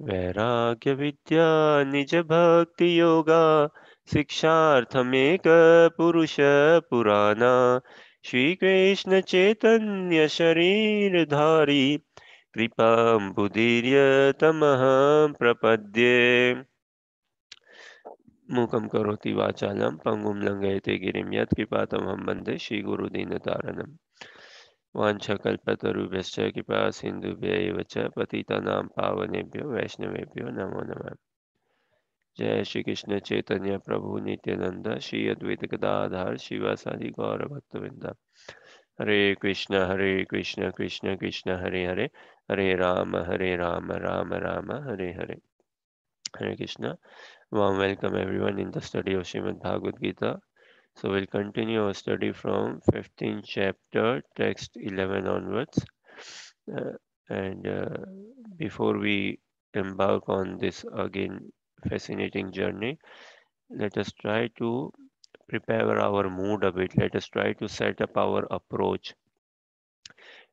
वैराग्य विद्या निज भक्ति योगा शिक्षार्थमेक पुरुष पुराना श्री कृष्ण चैतन्य शरीर धारी कृपाम्बुदीर्य तमहं प्रपद्ये मूकं करोति वाचालं पंगुं लङ्घयते गिरिं यत्कृपातमहं वन्दे श्रीगुरुदीनतारणम् वाञ्छकल्पतरुभ्यश्च कृपा सिन्धुभ्य एव च पतितानां पावनेभ्यो वैष्णवेभ्यो नमो नमः। जय श्री कृष्ण चैतन्य प्रभु नित्यानंद श्री अद्वैत गदाधर शिवासादि गौर भक्तवृंद। हरे कृष्ण कृष्ण कृष्ण हरे हरे, हरे Ram Ram Ram Hare Hare. Hare Krishna. Warm welcome everyone in the study of Srimad Bhagavad Gita. So we'll continue our study from 15th chapter, text 11 onwards. Uh, and before we embark on this again fascinating journey, let us try to prepare our mood a bit. Let us try to set up our approach.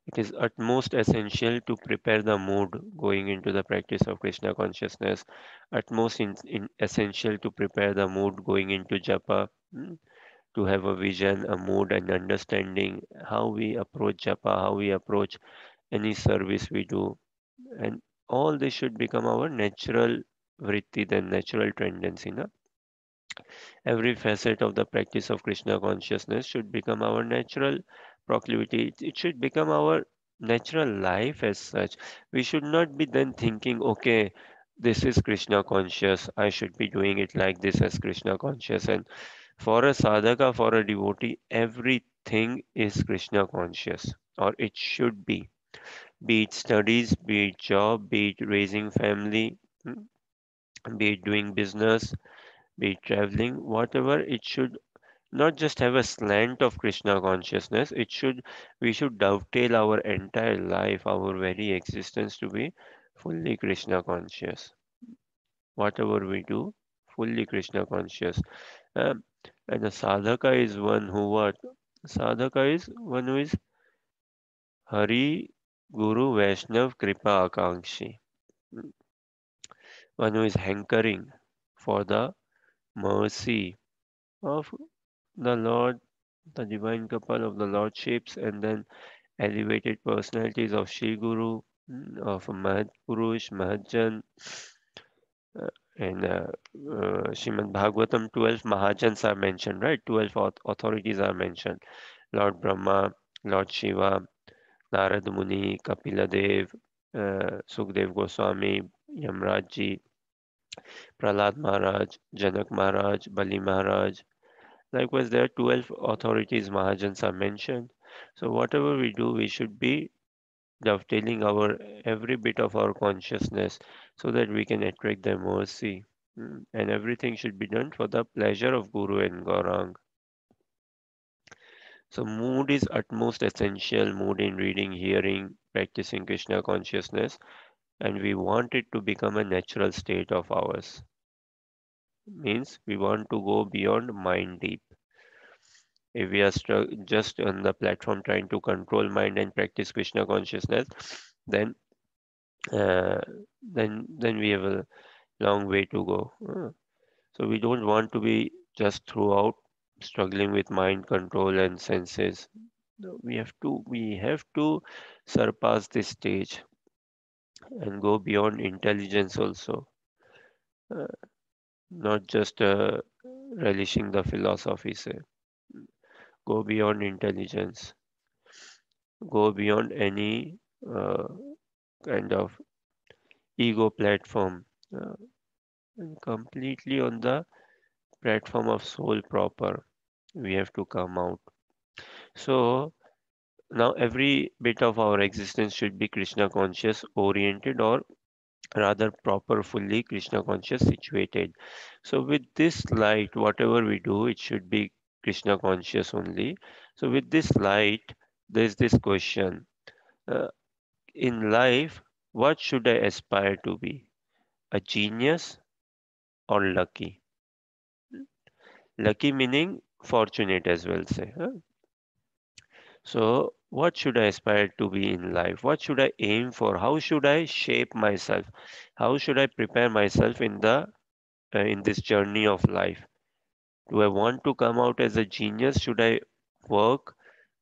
It is utmost essential to prepare the mood going into the practice of Krishna consciousness. Utmost essential to prepare the mood going into japa. To have a vision, a mood, and understanding how we approach japa, how we approach any service we do, and all this should become our natural vritti, the natural tendency. Na? Every facet of the practice of Krishna consciousness should become our natural proclivity. It should become our natural life as such. We should not be then thinking, okay, this is Krishna conscious, I should be doing it like this as Krishna conscious. And for a sadhaka, for a devotee, everything is Krishna conscious, or it should be it studies, be it job, be it raising family, be it doing business, be it traveling, whatever, it should not just have a slant of Krishna consciousness, we should dovetail our entire life, our very existence to be fully Krishna conscious. Whatever we do, fully Krishna conscious. Um, and a sadhaka is one who what? Sadhaka is one who is Hari, Guru, Vaishnav, Kripa, Akankshi. One who is hankering for the mercy of the Lord, the divine couple of the Lordships, and then elevated personalities of Shri Guru, of Mahapurush, Mahajan, uh, and Srimad Bhagavatam 12 Mahajans are mentioned, right? 12 authorities are mentioned. Lord Brahma, Lord Shiva, Narad Muni, Kapila Dev, Sukdev Goswami, Yamraj Ji, Prahlad Maharaj, Janak Maharaj, Bali Maharaj. Likewise, there are 12 authorities, Mahajans are mentioned. So whatever we do, we should be dovetailing our every bit of our consciousness so that we can attract their mercy. And everything should be done for the pleasure of Guru and Gaurang. So mood is utmost essential, mood in reading, hearing, practicing Krishna consciousness, and we want it to become a natural state of ours. Means we want to go beyond mind deep. If we are just on the platform trying to control mind and practice Krishna consciousness, then uh, then we have a long way to go. So we don't want to be just throughout struggling with mind control and senses. No, we have to surpass this stage and go beyond intelligence also. Uh, Not just relishing the philosophy, say. Go beyond intelligence. Go beyond any uh, kind of ego platform. And completely on the platform of soul proper. We have to come out. So now every bit of our existence should be Krishna conscious oriented, or rather proper fully Krishna conscious situated. So with this light, whatever we do, it should be Krishna conscious only. So with this light, there's this question. Uh, in life, what should I aspire to be? A genius or lucky? Lucky meaning fortunate as well, say. Huh? So what should I aspire to be in life? What should I aim for? How should I shape myself? How should I prepare myself in this journey of life? Do I want to come out as a genius? Should I work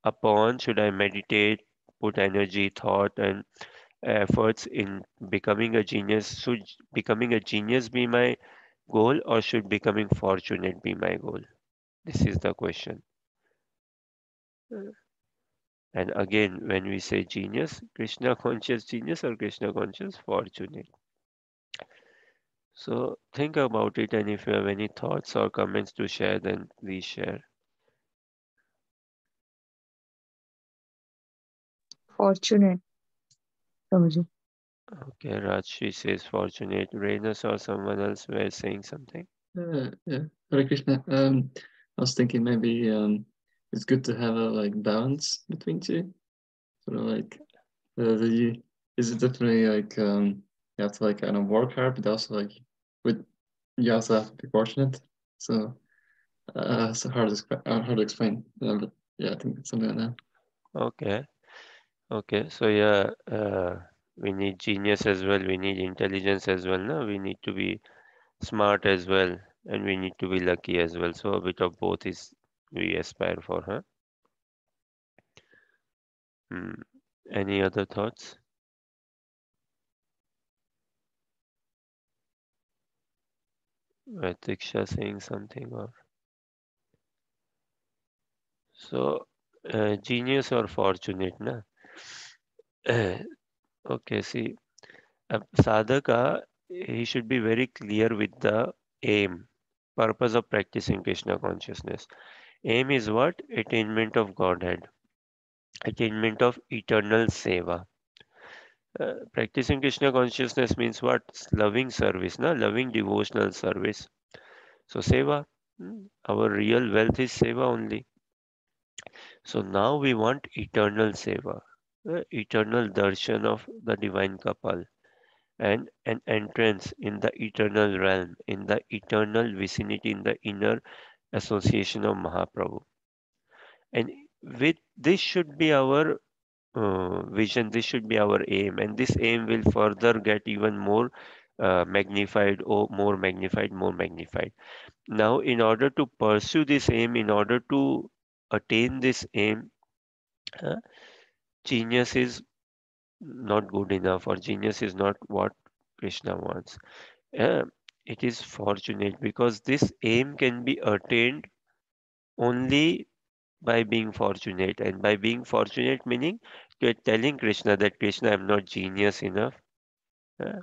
upon? Should I meditate, put energy, thought, and efforts in becoming a genius? Should becoming a genius be my goal, or should becoming fortunate be my goal? This is the question. And again, when we say genius, Krishna conscious genius or Krishna conscious fortunate. So think about it, and if you have any thoughts or comments to share, then please share. Fortunate, Prabhuji. Okay, Rajshi says fortunate. Renus or someone else were saying something. Yeah, Hare Krishna. I was thinking maybe it's good to have a like balance between two. Sort of like is it definitely like you have to like kind of work hard, but also like with you also have to be fortunate. So it's hard to explain. But yeah, I think it's something like that. Okay, okay. So yeah, we need genius as well. We need intelligence as well. No, we need to be smart as well, and we need to be lucky as well. So a bit of both is we aspire for, huh? Hmm. Any other thoughts? Diksha saying something or so genius or fortunate, na? Okay, see, a sadhaka, he should be very clear with the aim, purpose of practicing Krishna consciousness. Aim is what? Attainment of Godhead, attainment of eternal seva. Practicing Krishna consciousness means what? Loving service, na? Loving devotional service. So seva, our real wealth is seva only. So now we want eternal seva, eternal darshan of the divine couple, and an entrance in the eternal realm, in the eternal vicinity, in the inner association of Mahaprabhu. And with this should be our vision, this should be our aim, and this aim will further get even more magnified, or more magnified, more magnified. Now, in order to pursue this aim, in order to attain this aim, uh, genius is not good enough, or genius is not what Krishna wants. Uh, it is fortunate because this aim can be attained only by being fortunate, and by being fortunate meaning you're telling Krishna that Krishna, I'm not genius enough. uh,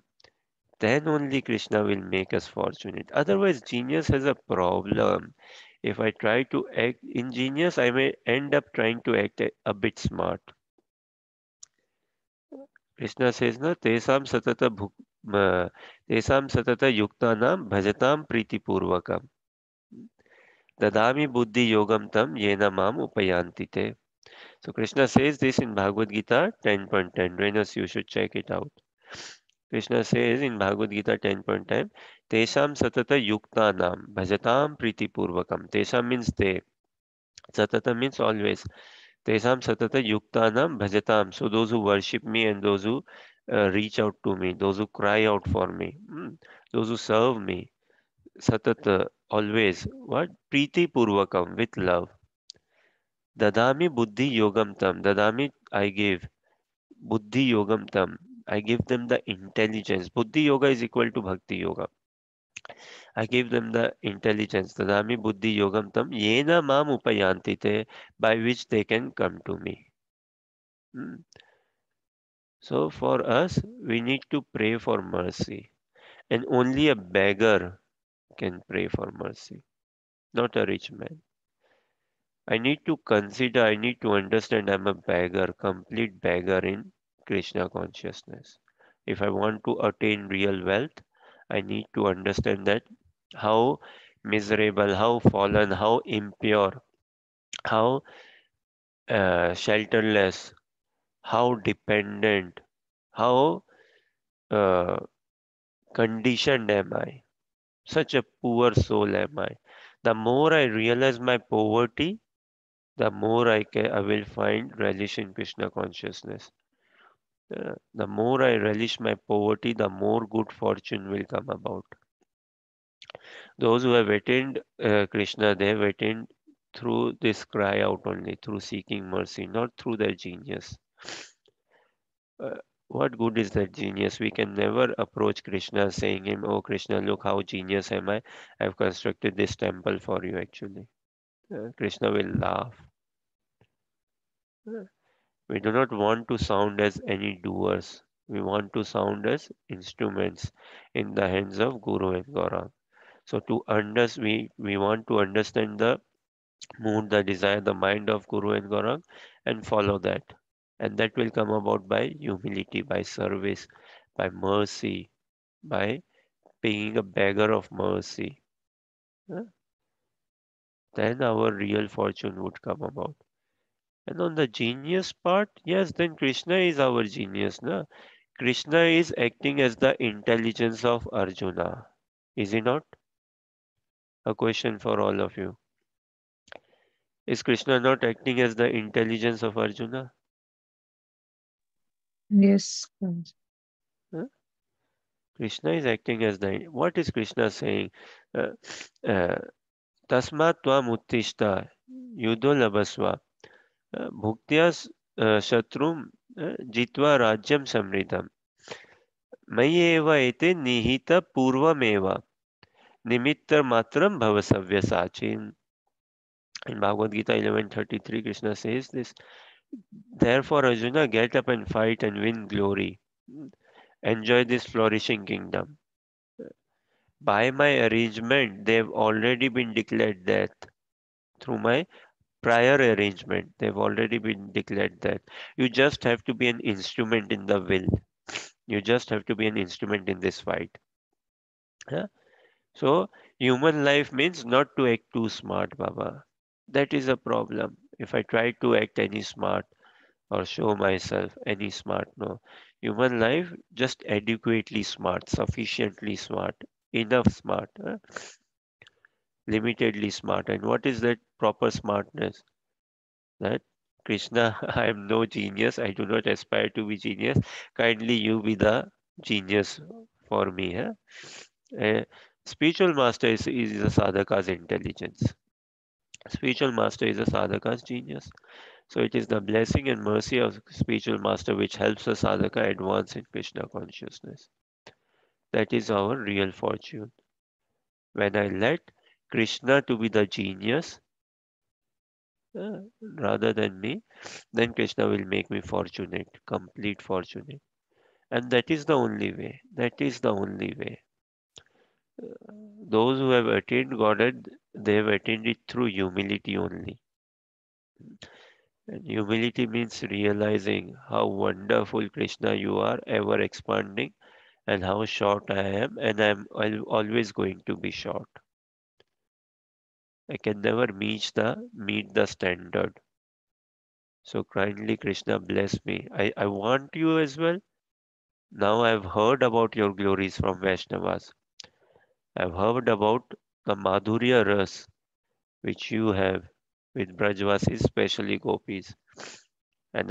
then only Krishna will make us fortunate. Otherwise, genius has a problem. If I try to act ingenious, I may end up trying to act a bit smart. Krishna says, na, tesam satata yuktanam bhajatam pritipurvakam. Dadami buddhi yogam tam yena mam upayanti te. So Krishna says this in Bhagavad Gita 10.10. Renas, you should check it out. Krishna says in Bhagavad Gita 10.10, Tesham satata yuktanam bhajatam pritipurvakam. Tesham means they. Satata means always. Tesham satata yuktanam bhajatam. So those who worship me and those who reach out to me, those who cry out for me, those who serve me, satata, always. What? Priti purvakam, with love. Dadami buddhi yogam tam. Dadami, I give. Buddhi yogam tam. I give them the intelligence. Buddhi yoga is equal to bhakti yoga. I give them the intelligence. Dadami buddhi yogam tam. Yena mam upayanti te. By which they can come to me. Hmm. So for us, we need to pray for mercy. And only a beggar can pray for mercy, not a rich man. I need to consider, I need to understand I'm a beggar, complete beggar in Krishna consciousness. If I want to attain real wealth, I need to understand that how miserable, how fallen, how impure, how shelterless, how dependent, how uh, conditioned am I. Such a poor soul am I. The more I realize my poverty, the more I will find relish in Krishna consciousness. The more I relish my poverty, the more good fortune will come about. Those who have attained Krishna, they have attained through this cry out only, through seeking mercy, not through their genius. Uh, what good is that genius? We can never approach Krishna saying him, "Oh Krishna, look how genius am I. I've constructed this temple for you." Actually, Krishna will laugh. Uh, We do not want to sound as any doers. We want to sound as instruments in the hands of Guru and Gaurang. So we want to understand the mood, the desire, the mind of Guru and Gaurang and follow that. And that will come about by humility, by service, by mercy, by being a beggar of mercy. uh, Then our real fortune would come about. And on the genius part, yes, then Krishna is our genius. Na? Krishna is acting as the intelligence of Arjuna. Is he not? A question for all of you. Is Krishna not acting as the intelligence of Arjuna? Yes, Prabhuji. Huh? Krishna is acting as the. What is Krishna saying? Uh, uh, Tasmat tvam uttishta yudo labasva bhuktyas shatrum jitva rajyam samridham मयि एव एते निहित पूर्वमेव निमित्त matram bhavasavya sachin. In Bhagavad Gita 11:33, Krishna says this. Therefore, Arjuna, get up and fight and win glory. Enjoy this flourishing kingdom. By my arrangement, they've already been declared death. Through my prior arrangement, they've already been declared death. You just have to be an instrument in the will. You just have to be an instrument in this fight. Huh? So, human life means not to act too smart, Baba. That is a problem. If I try to act any smart or show myself any smart, no. Human life, just adequately smart, sufficiently smart, enough smart, limitedly smart. And what is that proper smartness? That Krishna, I am no genius. I do not aspire to be genius. Kindly you be the genius for me. Huh? Uh, Spiritual master is a sadhaka's intelligence. Spiritual master is a sadhaka's genius. So it is the blessing and mercy of spiritual master which helps a sadhaka advance in Krishna consciousness. That is our real fortune. When I let Krishna to be the genius rather than me, then Krishna will make me fortunate, complete fortunate. And that is the only way. That is the only way. Those who have attained Godhead, they have attained it through humility only. And humility means realizing how wonderful Krishna you are, ever expanding, and how short I am, and always going to be short. I can never meet the standard. So kindly Krishna bless me. I want you as well. Now I've heard about your glories from Vaishnavas. I've heard about the Madhurya Ras which you have with Brajvasis, especially gopis. And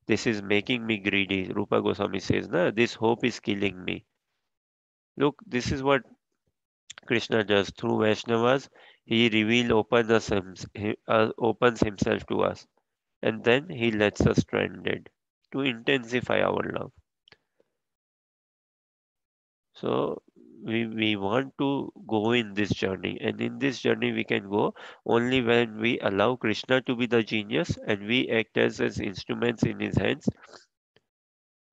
this is making me greedy. Rupa Goswami says, "Na, this hope is killing me." Look, this is what Krishna does through Vaishnavas. He opens himself to us, and then he lets us stranded to intensify our love. So we want to go in this journey, and in this journey we can go only when we allow Krishna to be the genius and we act as instruments in his hands,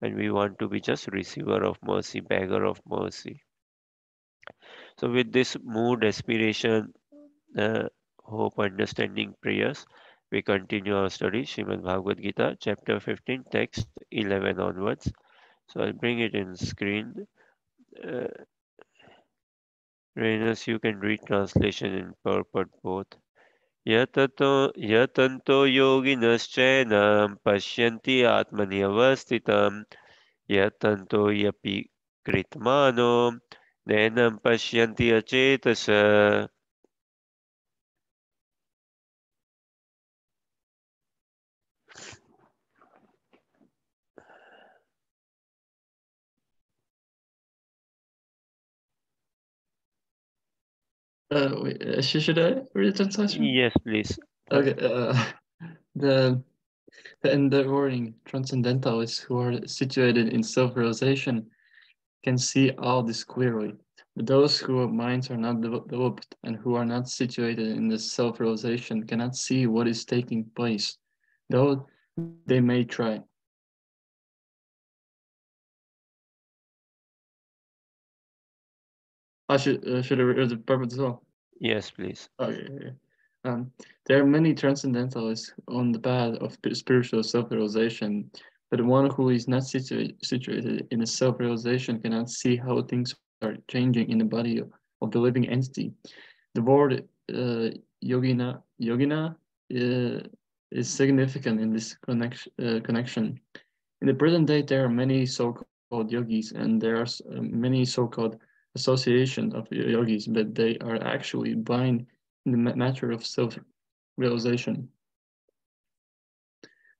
and we want to be just receiver of mercy, beggar of mercy. So with this mood, aspiration, uh, hope, understanding, prayers, we continue our study, Srimad Bhagavad Gita, chapter 15, text 11 onwards. So I'll bring it in screen. Uh, Reynolds, you can read translation in purport both. यतन्तो योगिनश्चैनं पश्यन्ति आत्मनि अवस्थितं यतन्तो यपि कृतमानो नैनं पश्यन्ति अचेतस. Should I read the translation? Yes, please. Okay. The enduring transcendentalists who are situated in self-realization can see all this clearly. But those whose minds are not developed and who are not situated in this self-realization cannot see what is taking place, though they may try. Should I read the purpose as well? Yes, please. Okay. There are many transcendentalists on the path of spiritual self-realization, but one who is not situated in a self-realization cannot see how things are changing in the body of the living entity. The word yogina is significant in this connection. In the present day, there are many so-called yogis, and there are many so-called associations of yogis, but they are actually blind in the matter of self-realization.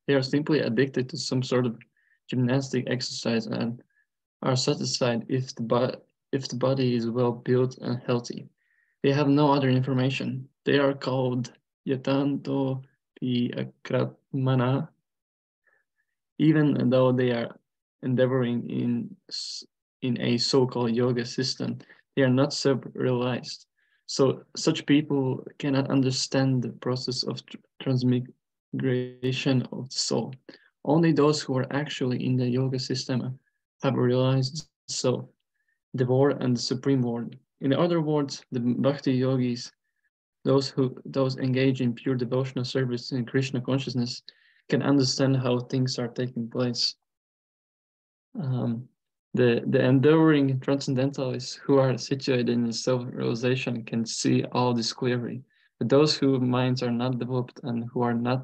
They are simply addicted to some sort of gymnastic exercise and are satisfied if the body is well built and healthy. They have no other information. They are called yatanto pi akratmana, even though they are endeavoring in a so-called yoga system, they are not self-realized. So such people cannot understand the process of transmigration of the soul. Only those who are actually in the yoga system have realized the self, the Word and the Supreme Word. In other words, the Bhakti yogis, those engaged in pure devotional service in Krishna consciousness, can understand how things are taking place. Um, the enduring transcendentalists who are situated in self-realization can see all this clearly. But those whose minds are not developed and who are not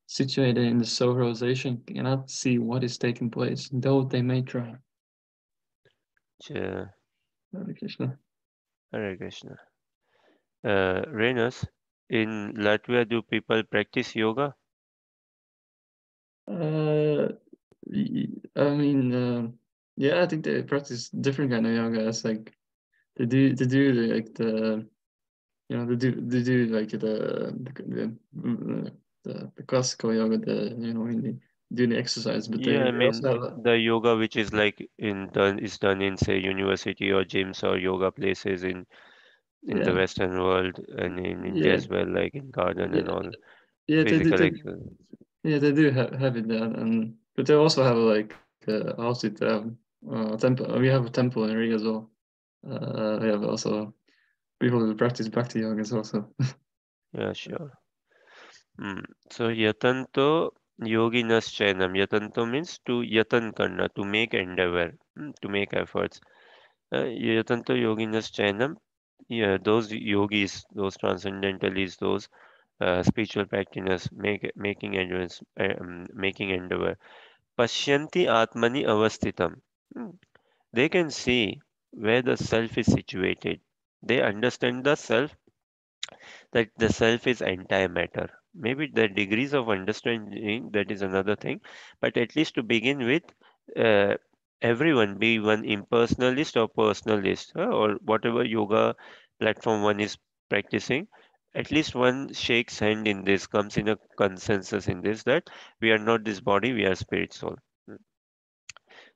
situated in the self-realization cannot see what is taking place, though they may try. Hare Hare Krishna. Krishna. Renas, in Latvia, do people practice yoga? Uh, I mean, yeah, I think they practice different kind of yoga. It's like they do like the they do like the classical yoga, when they do the exercise, but Yeah, I they mean also have a, the yoga which is like done in say university or gyms or yoga places in the yeah Western world and in India yeah as well, like in garden yeah and all yeah physical exercise. they do have it there, and but they also have like also temple. We have a temple in Riga as well. We have also people who practice bhakti yoga as well. So Yeah, sure. So yatanto yoginas chainam. Yatanto means to yatan karna, to make endeavor, to make efforts. Yatanto yoginas chainam. Yeah, those yogis, those transcendentalists, those spiritual practitioners making endeavor. Pashyanti atmani avasthitam. Hmm, They can see where the self is situated. They understand the self, that the self is entire matter. Maybe the degrees of understanding, that is another thing, but at least to begin with, uh, everyone, be one impersonalist or personalist, or whatever yoga platform one is practicing, at least one shakes hand in this, comes in a consensus in this, that we are not this body, we are spirit soul.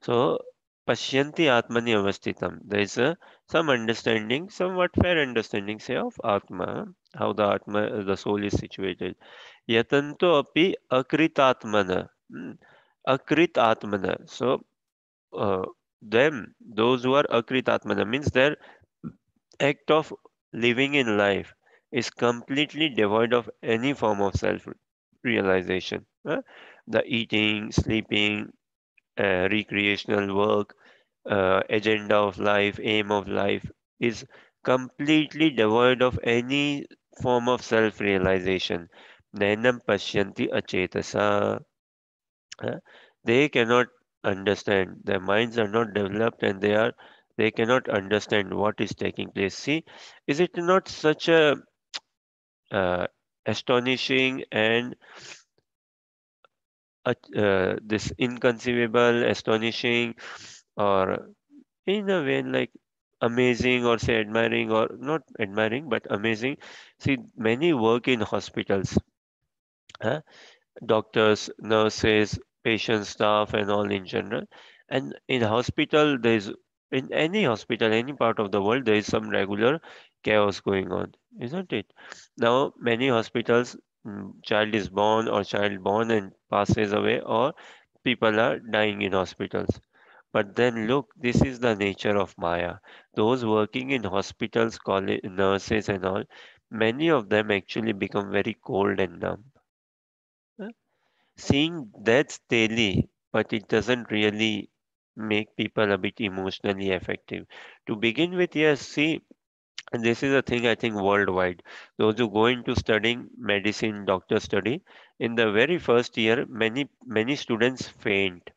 So, Pashyanti Atmani Avasthitam. There is some understanding, somewhat fair understanding, say, of Atma, how the Atma, the soul is situated. Yatanto api akritatmana. Akritatmana. So, uh, those who are akritatmana, means their act of living in life is completely devoid of any form of self realization. The eating, sleeping, recreational work, agenda of life, aim of life is completely devoid of any form of self realization. Nainam pashyanti achetasa. uh, They cannot understand. Their minds are not developed and they cannot understand what is taking place. See, is it not such a astonishing and this inconceivable, astonishing, or in a way like amazing or say admiring or not admiring but amazing. See, many work in hospitals, huh? Doctors, nurses, patient staff, and all in general. And in hospital, there's in any hospital, any part of the world, there is some regular chaos going on, isn't it? Now, many hospitals, child is born or child born and passes away, or people are dying in hospitals. But then look, this is the nature of Maya. Those working in hospitals, college, nurses, and all, many of them actually become very cold and numb. Seeing that's daily, but it doesn't really make people a bit emotionally effective. To begin with, yes, see, and this is a thing I think worldwide. Those who go into studying medicine, doctor study, in the very first year, many students faint.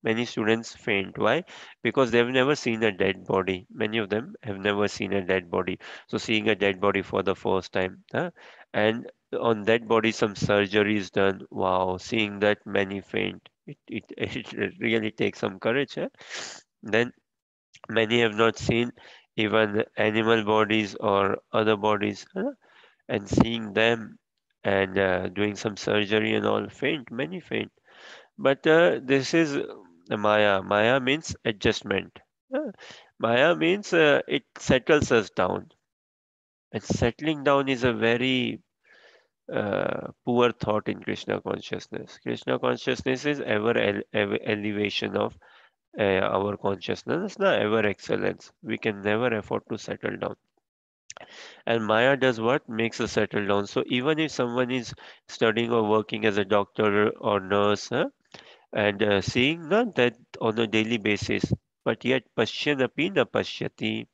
Many students faint. Why? Because they've never seen a dead body. Many of them have never seen a dead body. So seeing a dead body for the first time, huh? And on that body some surgery is done. Wow, seeing that many faint. It really takes some courage. Huh? Then many have not seen even animal bodies or other bodies, huh? And seeing them and doing some surgery and all faint. Many faint. But this is Maya. Maya means adjustment. Uh, Maya means it settles us down. And settling down is a very poor thought in Krishna consciousness. Krishna consciousness is ever elevation of our consciousness, it's not ever excellence. We can never afford to settle down. And Maya does what? Makes us settle down. So even if someone is studying or working as a doctor or nurse, and seeing not that on a daily basis, but yet pashyanapi na pashyati,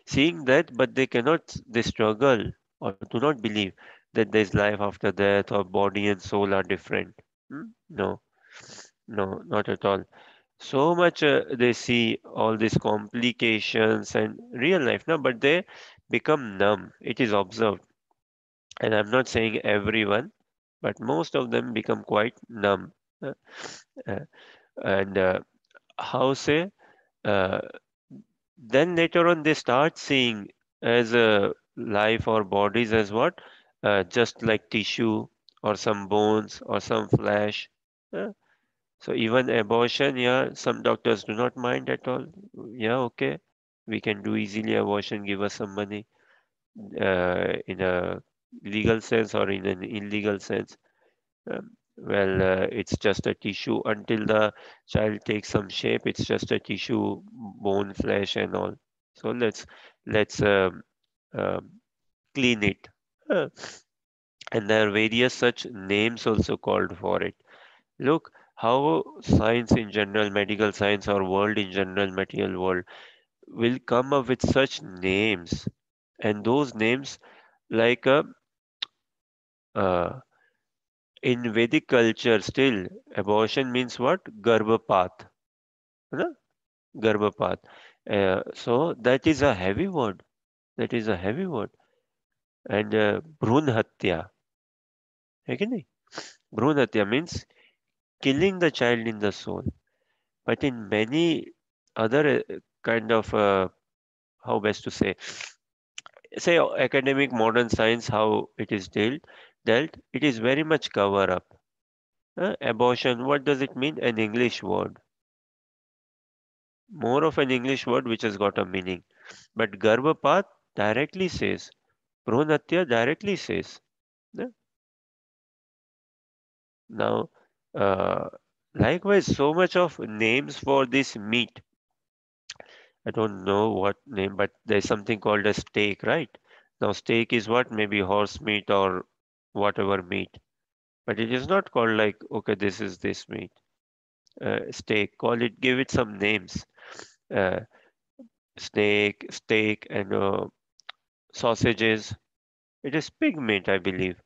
seeing that, but they struggle or do not believe that there is life after death or body and soul are different. No, no, not at all. So much they see all these complications and real life, no, but they become numb. It is observed, and I'm not saying everyone, but most of them become quite numb. Uh, uh, and how say uh, then later on they start seeing as a life or bodies as what just like tissue or some bones or some flesh. Uh, so even abortion, yeah, some doctors do not mind at all. Yeah, okay, we can do easily abortion, give us some money in a legal sense or in an illegal sense. It's just a tissue until the child takes some shape. It's just a tissue, bone, flesh, and all. So let's um, clean it. Uh, and there are various such names also called for it. Look how science in general, medical science or world in general, material world will come up with such names, and those names like uh, in Vedic culture still abortion means what? Garbhapat. Na? Garbhapat. So that is a heavy word. That is a heavy word. And Bhrun Hatya. है कि नहीं? Bhrun Hatya means killing the child in the soul. But in many other kind of, how best to say academic modern science, how it is dealt, it is very much cover up. Abortion, what does it mean? An English word. More of an English word which has got a meaning. But Garbhapat directly says, Bhrunatya directly says. Yeah. Now, uh, likewise, so much of names for this meat. I don't know what name, but there's something called a steak, right? Now, steak is what? Maybe horse meat or whatever meat. But it is not called like, okay, this is this meat. Steak, call it, give it some names. Uh, Snake, steak, and sausages. It is pig meat, I believe,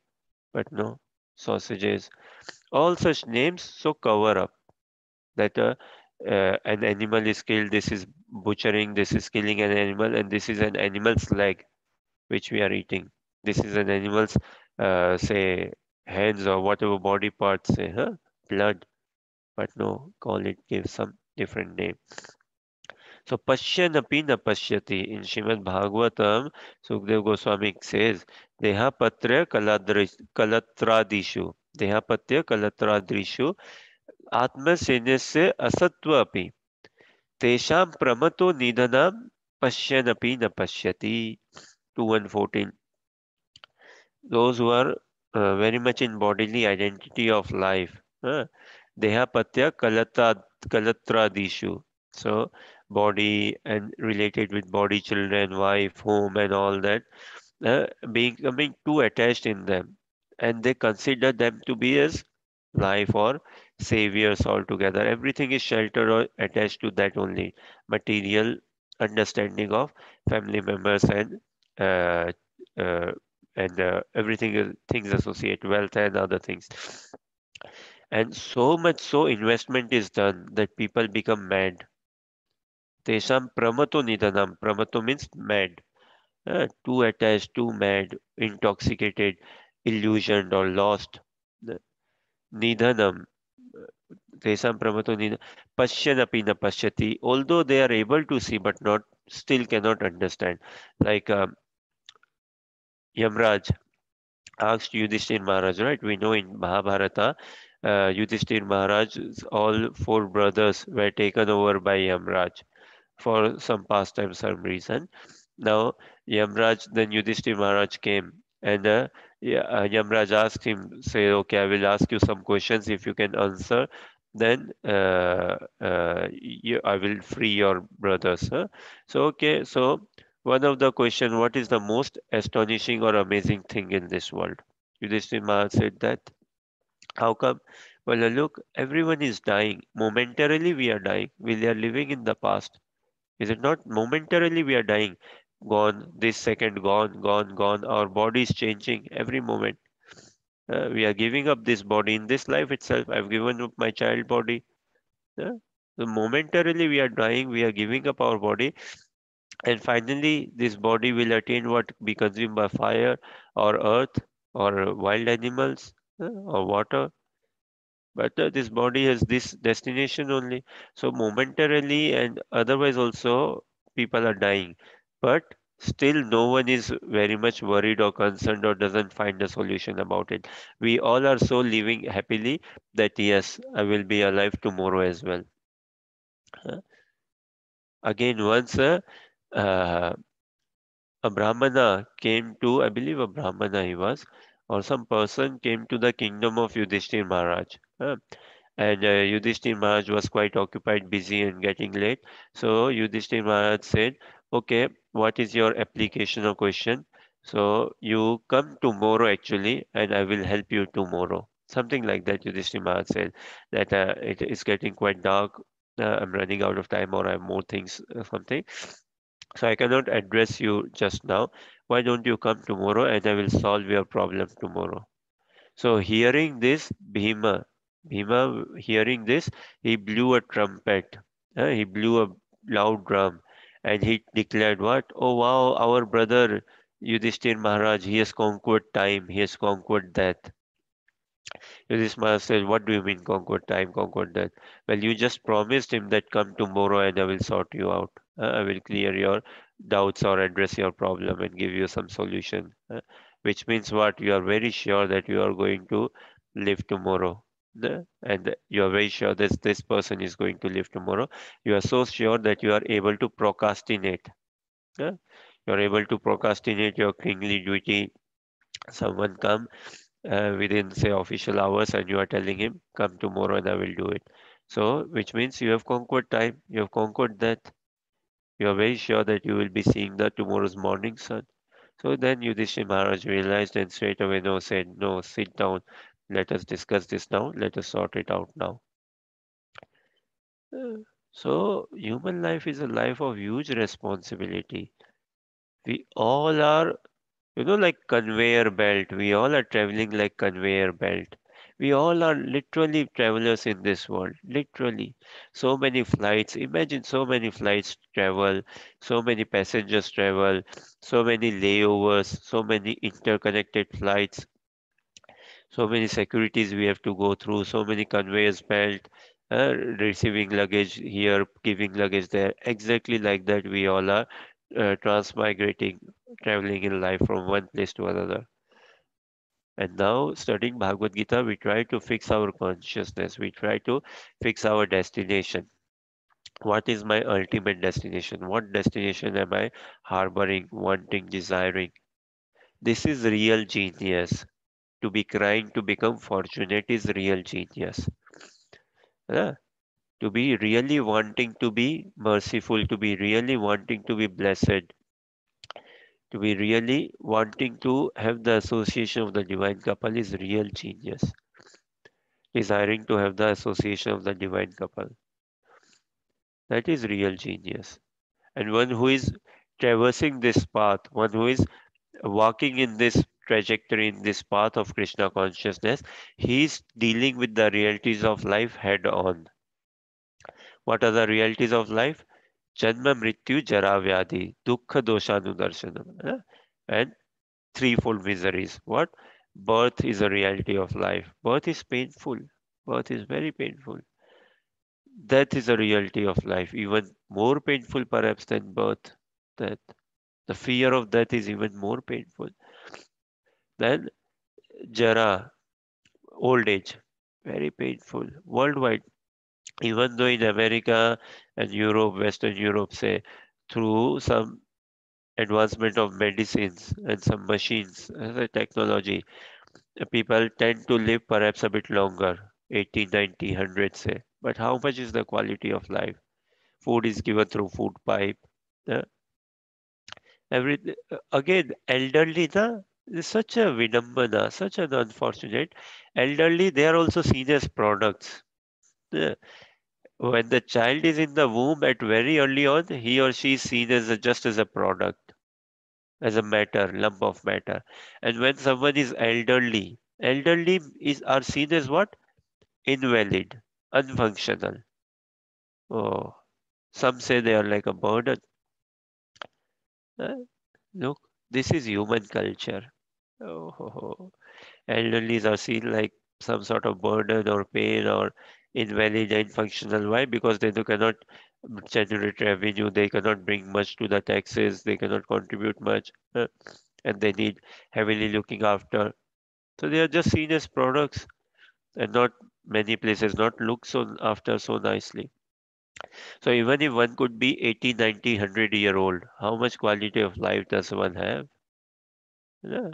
but no, sausages. All such names so cover up that an animal is killed, this is butchering, this is killing an animal, and this is an animal's leg which we are eating. This is an animal's, say, hands or whatever body parts, say, blood, but no, call it, give some different name. So Pashyanapi na pashyati. In Srimad Bhagavatam, Sukdev Goswami says, Dehapatra kalatradishu. Dehapatya kalatradishu. Atmasenasya asatva api. Tesham pramato nidhanam pashyanapi na pashyati. 2:14. Those who are very much in bodily identity of life. Dehapatya kalatradishu. So body and related with body, children, wife, home, and all that, becoming too attached in them, and they consider them to be as life or saviors altogether. Everything is sheltered or attached to that only material understanding of family members uh, uh, and everything things associated wealth and other things. And so much so investment is done that people become mad. Tesham pramato nidanam. Pramato means mad. Too attached, too mad, intoxicated, illusioned, or lost. Nidhanam. Tesam pramato nidhanam. Pashyanapi na pashyati. Although they are able to see, but not still cannot understand. Like Yamraj asked Yudhishthir Maharaj, right? We know in Mahabharata, Yudhishthir Maharaj's all four brothers were taken over by Yamraj for some pastime, some reason. Now, Yamraj, then Yudhishthir Maharaj came and Yamraj asked him, say, okay, I will ask you some questions. If you can answer, then I will free your brothers. Huh? So, okay, so one of the question, what is the most astonishing or amazing thing in this world? Yudhishthir Maharaj said that. How come? Well, look, everyone is dying. Momentarily, we are dying. We are living in the past. Is it not? Momentarily we are dying. Gone, this second gone, gone, gone. Our body is changing every moment. We are giving up this body in this life itself. I've given up my child body. Uh, so momentarily we are dying, we are giving up our body, and finally this body will attain what? Be consumed by fire or earth or wild animals or water. But this body has this destination only. So momentarily and otherwise also people are dying. But still no one is very much worried or concerned or doesn't find a solution about it. We all are so living happily that yes, I will be alive tomorrow as well. Uh, Again, once uh, a Brahmana came to, I believe a Brahmana he was, or some person came to the kingdom of Yudhishthir Maharaj. And Yudhishthir Maharaj was quite occupied, busy, and getting late. So Yudhishthir Maharaj said, "Okay, what is your application or question? So you come tomorrow actually, and I will help you tomorrow." Something like that. Yudhishthir Maharaj said that it is getting quite dark. I'm running out of time, or I have more things, something. So I cannot address you just now. Why don't you come tomorrow, and I will solve your problem tomorrow. So hearing this, Bhima hearing this, he blew a trumpet. He blew a loud drum, and he declared, "What? Oh wow! Our brother Yudhishthir Maharaj, he has conquered time. He has conquered death." Yudhishthira said, "What do you mean conquered time, conquered death?" "Well, you just promised him that come tomorrow, and I will sort you out. I will clear your doubts or address your problem and give you some solution." Which means what? You are very sure that you are going to live tomorrow. And you are very sure that this person is going to live tomorrow. You are so sure that you are able to procrastinate. uh, You are able to procrastinate your kingly duty. Someone come within say official hours, and you are telling him, "Come tomorrow and I will do it." So which means you have conquered time, you have conquered that. You are very sure that you will be seeing the tomorrow's morning sun. So then Yudhishthira Maharaj realized and straight away no said, "No, sit down, let us discuss this now, let us sort it out now." Uh, So human life is a life of huge responsibility. We all are, like conveyor belt. We all are traveling like conveyor belt. We all are literally travelers in this world. Literally. So many flights. Imagine so many flights travel, so many passengers travel, so many layovers, so many interconnected flights, so many securities we have to go through, so many conveyors belt. receiving luggage here, giving luggage there. Exactly like that, we all are transmigrating, traveling in life from one place to another. And now, studying Bhagavad Gita, we try to fix our consciousness. We try to fix our destination. What is my ultimate destination? What destination am I harboring, wanting, desiring? This is real genius. To be crying to become fortunate is real genius. Uh, to be really wanting to be merciful, to be really wanting to be blessed, to be really wanting to have the association of the divine couple is real genius. Desiring to have the association of the divine couple, that is real genius. And one who is traversing this path, one who is walking in this trajectory, in this path of Krishna consciousness, he is dealing with the realities of life head on. What are the realities of life? Janma, Mrityu, Jara, Vyadhi, Dukkha, Doshanudarshanam. And threefold miseries. What? Birth is a reality of life. Birth is painful. Birth is very painful. Death is a reality of life, even more painful perhaps than birth. Death. The fear of death is even more painful. Then Jara, old age, very painful. Worldwide, even though in America and Europe, Western Europe, say, through some advancement of medicines and some machines as a technology, people tend to live perhaps a bit longer, 80, 90, 100 say. But how much is the quality of life? Food is given through food pipe. Uh, every again, elderly, na, is such a vidambana, such an unfortunate. Elderly, they are also seen as products. Uh, when the child is in the womb at very early on, he or she is seen as just as a product, as a matter, lump of matter. And when someone is elderly, elderly is are seen as what? Invalid, unfunctional. Oh, some say they are like a burden. Uh, look, this is human culture. Oh, elderlies are seen like some sort of burden or pain or invalid and functional. Why? Because they cannot generate revenue, they cannot bring much to the taxes, they cannot contribute much, and they need heavily looking after. So they are just seen as products and not many places not looked so after so nicely. So even if one could be 80, 90, 100-year old, how much quality of life does one have? Yeah.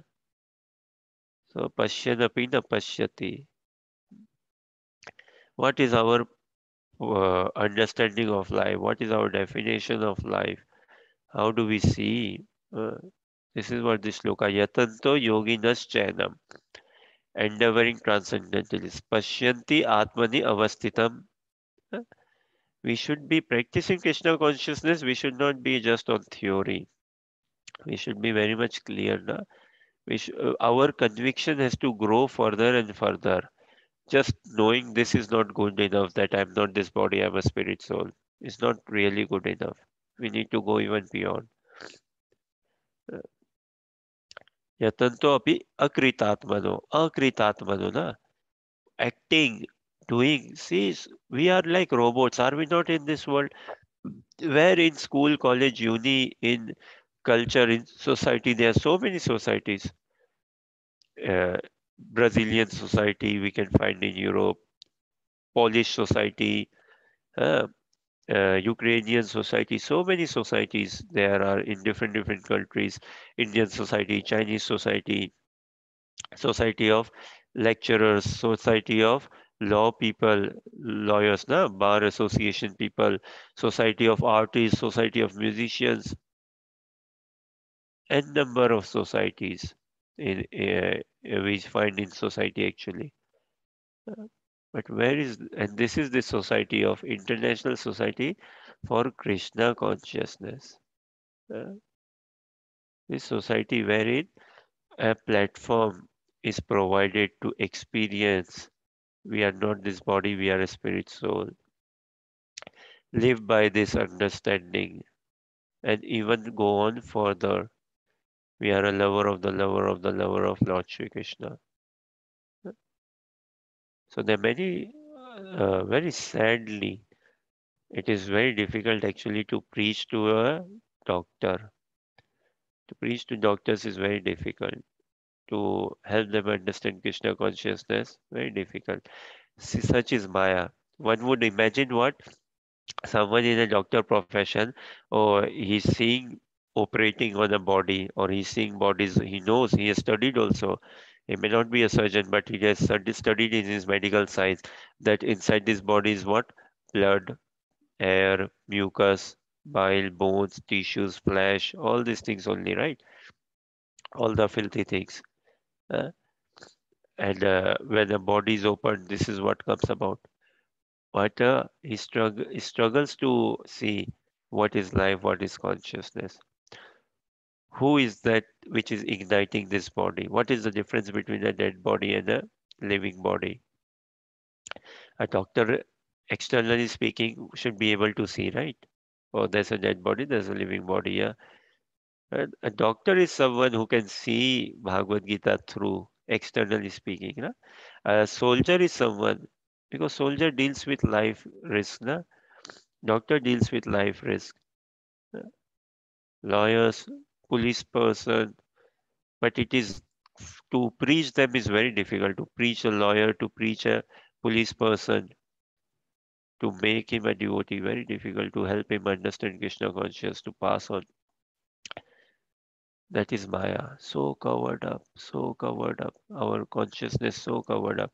So pashyanapi na pashyati. What is our understanding of life? What is our definition of life? How do we see? Uh, this is what this sloka yatanto yoginas chainam. Endeavoring transcendentalists. Pashyanti atmani avasthitam. Uh, We should be practicing Krishna consciousness. We should not be just on theory. We should be very much clear. Na? Our conviction has to grow further and further. Just knowing this is not good enough, that I'm not this body, I'm a spirit soul, is not really good enough. We need to go even beyond. Yatanto api akritatmano na. Acting, doing. See, we are like robots, are we not in this world? Where in school, college, uni, in culture, in society, there are so many societies. Uh, Brazilian society we can find in Europe, Polish society, uh, Ukrainian society, so many societies there are in different countries. Indian society, Chinese society, society of lecturers, society of law people, lawyers, na, bar association people, society of artists, society of musicians, n number of societies we find in society actually. But where is, and this is the society of International Society for Krishna Consciousness. Uh, this society wherein a platform is provided to experience. We are not this body, we are a spirit soul. Live by this understanding and even go on further. We are a lover of the lover of the lover of Lord Shri Krishna. So there are many very sadly, it is very difficult actually to preach to a doctor. To preach to doctors is very difficult. To help them understand Krishna consciousness, very difficult. See, such is Maya. One would imagine what? Someone in a doctor profession, or he's seeing operating on a body, or he's seeing bodies, he knows, he has studied also. He may not be a surgeon, but he has studied in his medical science that inside this body is what? Blood, air, mucus, bile, bones, tissues, flesh, all these things only, right? All the filthy things. Uh, and when the body is opened, this is what comes about. But he struggles to see what is life, what is consciousness. Who is that which is igniting this body? What is the difference between a dead body and a living body? A doctor, externally speaking, should be able to see, right? Oh, there's a dead body, there's a living body, yeah. And a doctor is someone who can see Bhagavad Gita through, externally speaking. Na? A soldier is someone, because soldier deals with life risk. Na? Doctor deals with life risk. Lawyers, police person, but it is to preach them is very difficult. To preach a lawyer, to preach a police person, to make him a devotee, very difficult. To help him understand Krishna consciousness, to pass on. That is Maya. So covered up, so covered up. Our consciousness so covered up.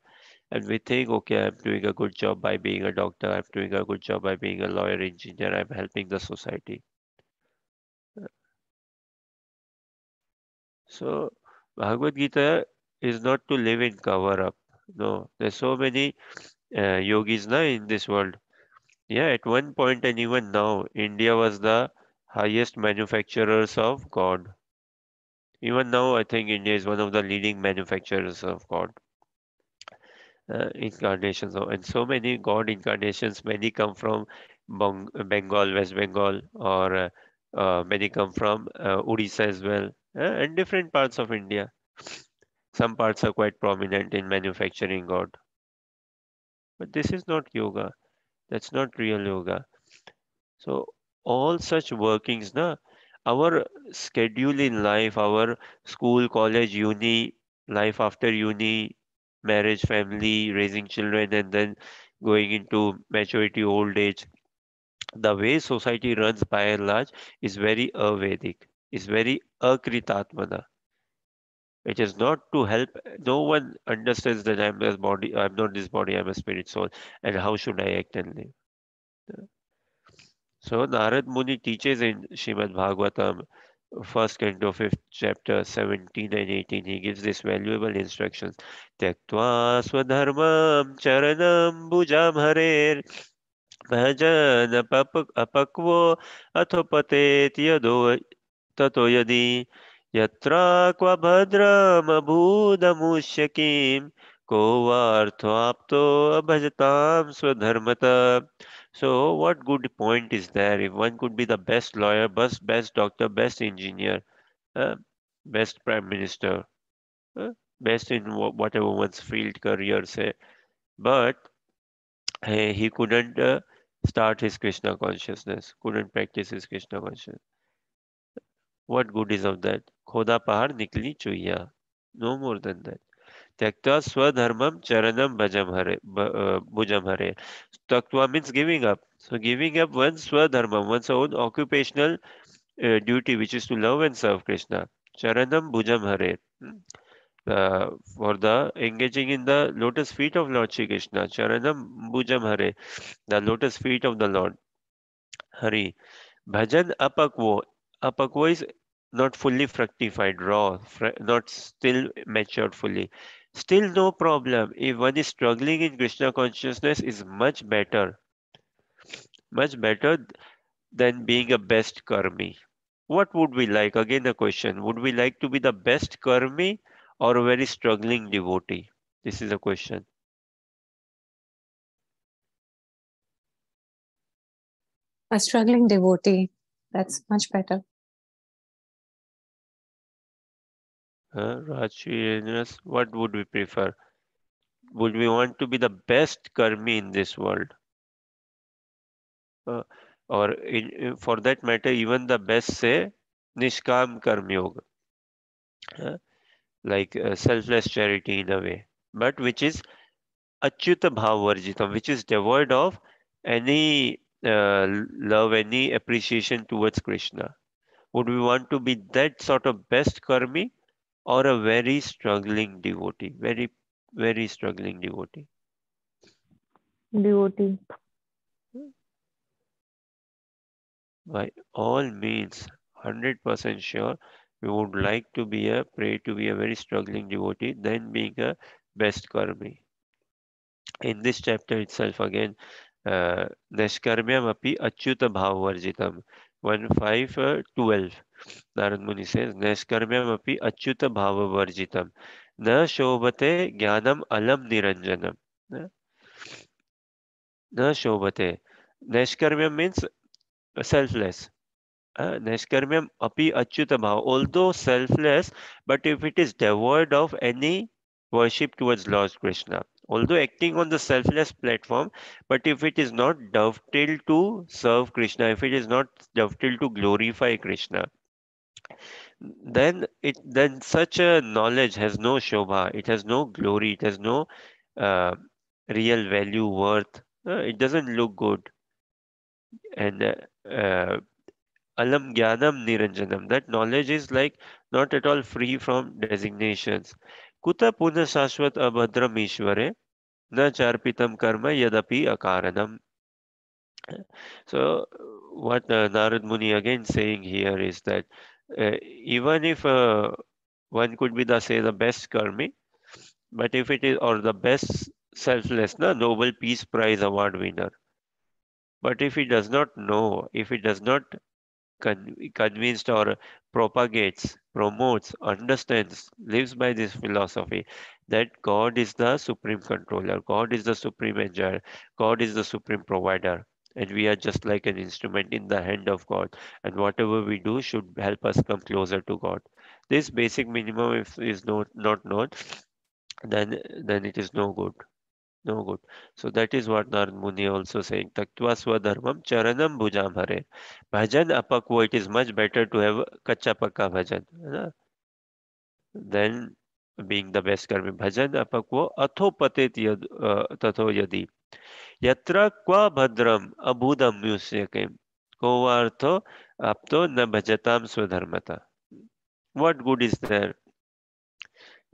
And we think, okay, I'm doing a good job by being a doctor, I'm doing a good job by being a lawyer, engineer, I'm helping the society. So Bhagavad Gita is not to live in cover up. No, there's so many yogis na in this world. Yeah, at one point and even now, India was the highest manufacturers of God. Even now, I think India is one of the leading manufacturers of God incarnations. And so many God incarnations, many come from Bengal, West Bengal, or many come from Odisha as well, and different parts of India. Some parts are quite prominent in manufacturing God. But this is not yoga. That's not real yoga. So all such workings, na, our schedule in life, our school, college, uni, life after uni, marriage, family, raising children, and then going into maturity, old age. The way society runs by and large is very Avedic, is very Akritatmana. It is not to help. No one understands that I'm this body, I'm not this body, I'm a spirit soul, and how should I act and live. So Narad Muni teaches in Shrimad Bhagavatam, first canto, fifth chapter, 17 and 18. He gives this valuable instructions. Tyaktva swadharmam charanam bhujam harer bhajan apakvo athopatet yado tato yadi yatra kwa bhadram abhudamushya kim ko vartho apto abhajatam swadharmata. So, what good point is there if one could be the best lawyer, best doctor, best engineer, uh, best prime minister, uh, best in whatever one's field career say, but he couldn't start his Krishna consciousness, couldn't practice his Krishna consciousness. What good is of that? Khoda pahar nikli chuya. No more than that. Tyakta swadharmam charanam bhujam hare. Taktva means giving up. So giving up one's swadharma, one's own occupational duty, which is to love and serve Krishna. Charanam bhujam hare. For the engaging in the lotus feet of Lord Shri Krishna. Charanam bhujam hare. The lotus feet of the Lord. Hari. Bhajan apakvo. Apakvo is not fully fructified, raw, not still matured fully. Still no problem. If one is struggling in Krishna consciousness is much better than being a best karmi. What would we like? Again, a question. Would we like to be the best karmi or a very struggling devotee? This is a question. A struggling devotee. That's much better. Raji, what would we prefer? Would we want to be the best karmi in this world? Uh, or for that matter, even the best say Nishkam Karma Yoga, uh, like selfless charity in a way, but which is Achyuta Bhavavarjitam, which is devoid of any love, any appreciation towards Krishna. Would we want to be that sort of best karmi or a very struggling devotee? Very, very struggling devotee. Devotee. By all means, 100% sure, we would like to be pray to be a very struggling devotee than being a best karmi. In this chapter itself, again, Nashkarmyam api achyuta bhavavarjitam. 1:5-12. Narad Muni says, Nashkarmyam api achyuta bhavavarjitam. Na shobhate jnanam alam niranjanam. Na na shobhate. Nashkarmyam means selfless. Nashkarmyam api achyuta bhava. Although selfless, but if it is devoid of any worship towards Lord Krishna. Although acting on the selfless platform, but if it is not dovetailed to serve Krishna, if it is not dovetailed to glorify Krishna, then such a knowledge has no shobha, it has no glory, it has no uh, real value, worth. It doesn't look good. And alam jnanam niranjanam. That knowledge is like not at all free from designations. Kuta puna shashvat abhadram ishvare na charpitam karma yadapi akaranam. So what Narad Muni again saying here is that even if one could be the say the best karmi, but if it is or the best selfless, na Nobel Peace Prize award winner, but if he does not know, if he does not convinced or propagates, promotes, understands, lives by this philosophy that God is the supreme controller, God is the supreme enjoyer, God is the supreme provider, and we are just like an instrument in the hand of God, and whatever we do should help us come closer to God. This basic minimum, if is not known, then it is no good. No good. So that is what Narad Muni also saying. Taktva swadharmam charanam bhujam hare. Bhajan apakvo. It is much better to have kacha pakka bhajan than being the best karmi. Bhajan apakvo atho patet tatho yadi. Yatra kwa bhadram abhudam musyakim. Kovartho apto na bhajatam swadharmata. What good is there?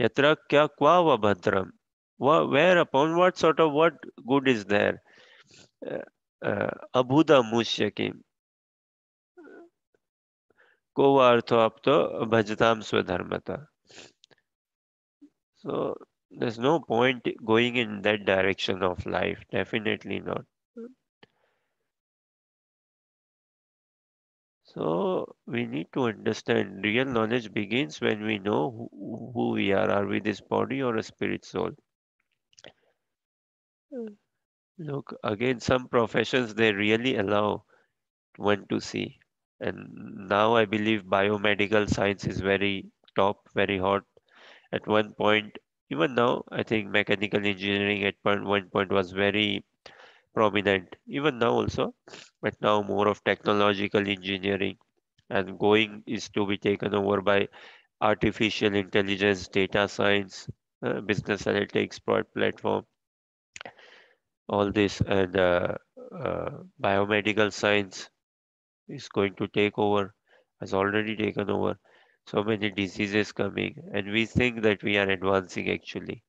Yatra kya kwa va bhadram. Whereupon what sort of what good is there? अभूदा मुष्य की को अर्थो आप तो भजताम स्वधर्मता. So there's no point going in that direction of life. Definitely not. So we need to understand real knowledge begins when we know who we are. Are we this body or a spirit soul? Look, again, some professions they really allow one to see. And now I believe biomedical science is very top, very hot. At one point, even now, I think mechanical engineering at one point was very prominent, even now also, but now more of technological engineering and going is to be taken over by artificial intelligence, data science, business analytics platform, all this, and biomedical science is going to take over, has already taken over. So many diseases coming, and we think that we are advancing actually,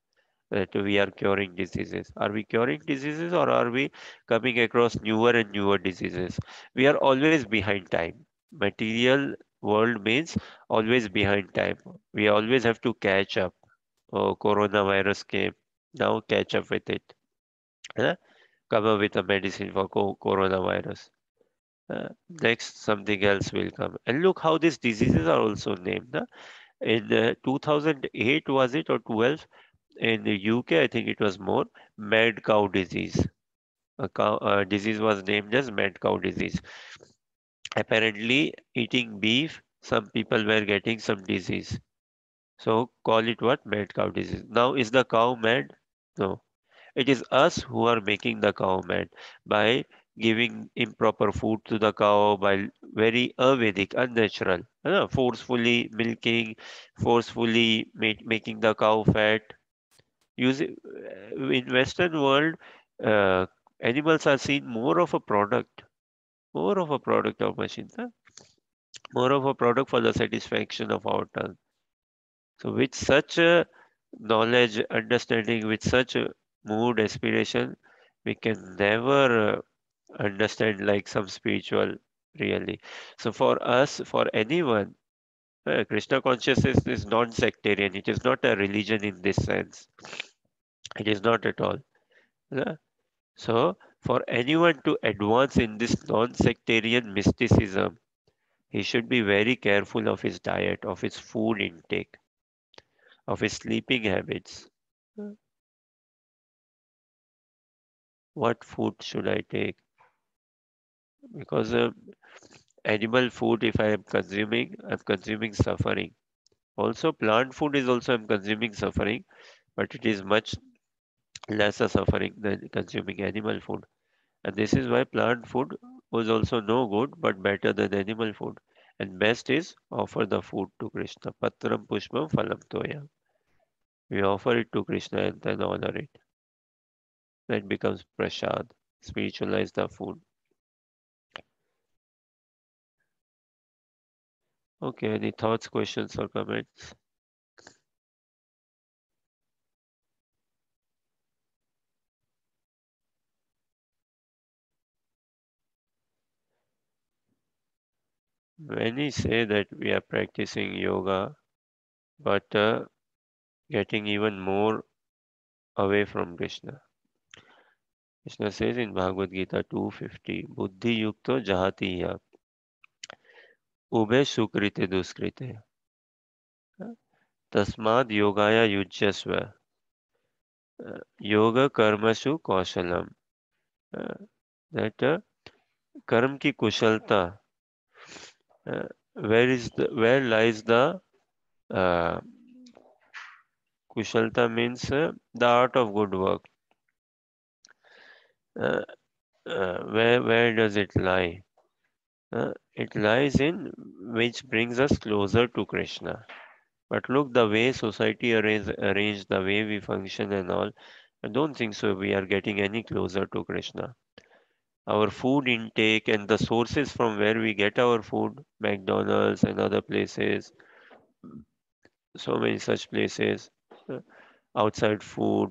that we are curing diseases. Are we curing diseases or are we coming across newer and newer diseases? We are always behind time. Material world means always behind time. We always have to catch up. Oh, coronavirus came. Now catch up with it. Huh? Come up with a medicine for coronavirus. Next, something else will come. And look how these diseases are also named. Huh? In 2008, was it, or 12? In the UK, I think it was more mad cow disease. A disease was named as mad cow disease. Apparently, eating beef, some people were getting some disease. So call it what? Mad cow disease. Now, is the cow mad? No. It is us who are making the cow mad by giving improper food to the cow, by very Avedic, unnatural, forcefully milking, forcefully making the cow fat. Using in Western world, uh, animals are seen more of a product of machines, huh? More of a product for the satisfaction of our tongue. So with such knowledge, understanding, with such mood, aspiration, we can never understand like some spiritual really. So for us, for anyone, Krishna consciousness is non-sectarian. It is not a religion in this sense. It is not at all. Yeah. So for anyone to advance in this non-sectarian mysticism, he should be very careful of his diet, of his food intake, of his sleeping habits. What food should I take? Because animal food, if I am consuming, I'm consuming suffering. Also, plant food is also I'm consuming suffering, but it is much lesser suffering than consuming animal food. And this is why plant food was also no good, but better than animal food. And best is offer the food to Krishna. Patram pushpam phalam toya. We offer it to Krishna and then honor it. That becomes prasad. Spiritualize the food. Okay, any thoughts, questions, or comments? Many say that we are practicing yoga, but getting even more away from Krishna. Krishna says in Bhagavad Gita 250, Buddhi yukto jahati ya, ube sukrite duskrite, tasmad yogaya yujyasva, yoga karmasu kaushalam. That कर्म की कुशलता, where lies the uh, kushalta means the art of good work. Uh, where does it lie? It lies in which brings us closer to Krishna. But look, the way society arranged, the way we function and all, I don't think so we are getting any closer to Krishna. Our food intake and the sources from where we get our food, McDonald's and other places, so many such places, uh, outside food,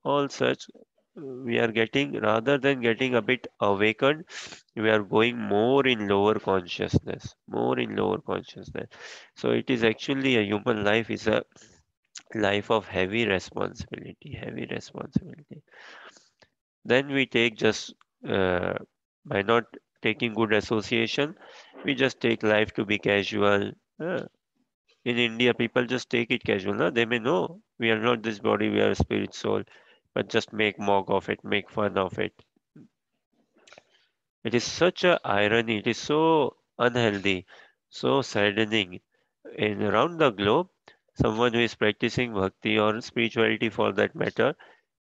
all such, we are getting, rather than getting a bit awakened, we are going more in lower consciousness, more in lower consciousness. So it is actually a human life is a life of heavy responsibility, heavy responsibility. Then we take just uh, by not taking good association, we just take life to be casual. In India, people just take it casual. No? They may know we are not this body, we are a spirit soul, but just make mock of it, make fun of it. It is such a irony. It is so unhealthy, so saddening. In around the globe, someone who is practicing bhakti or spirituality for that matter,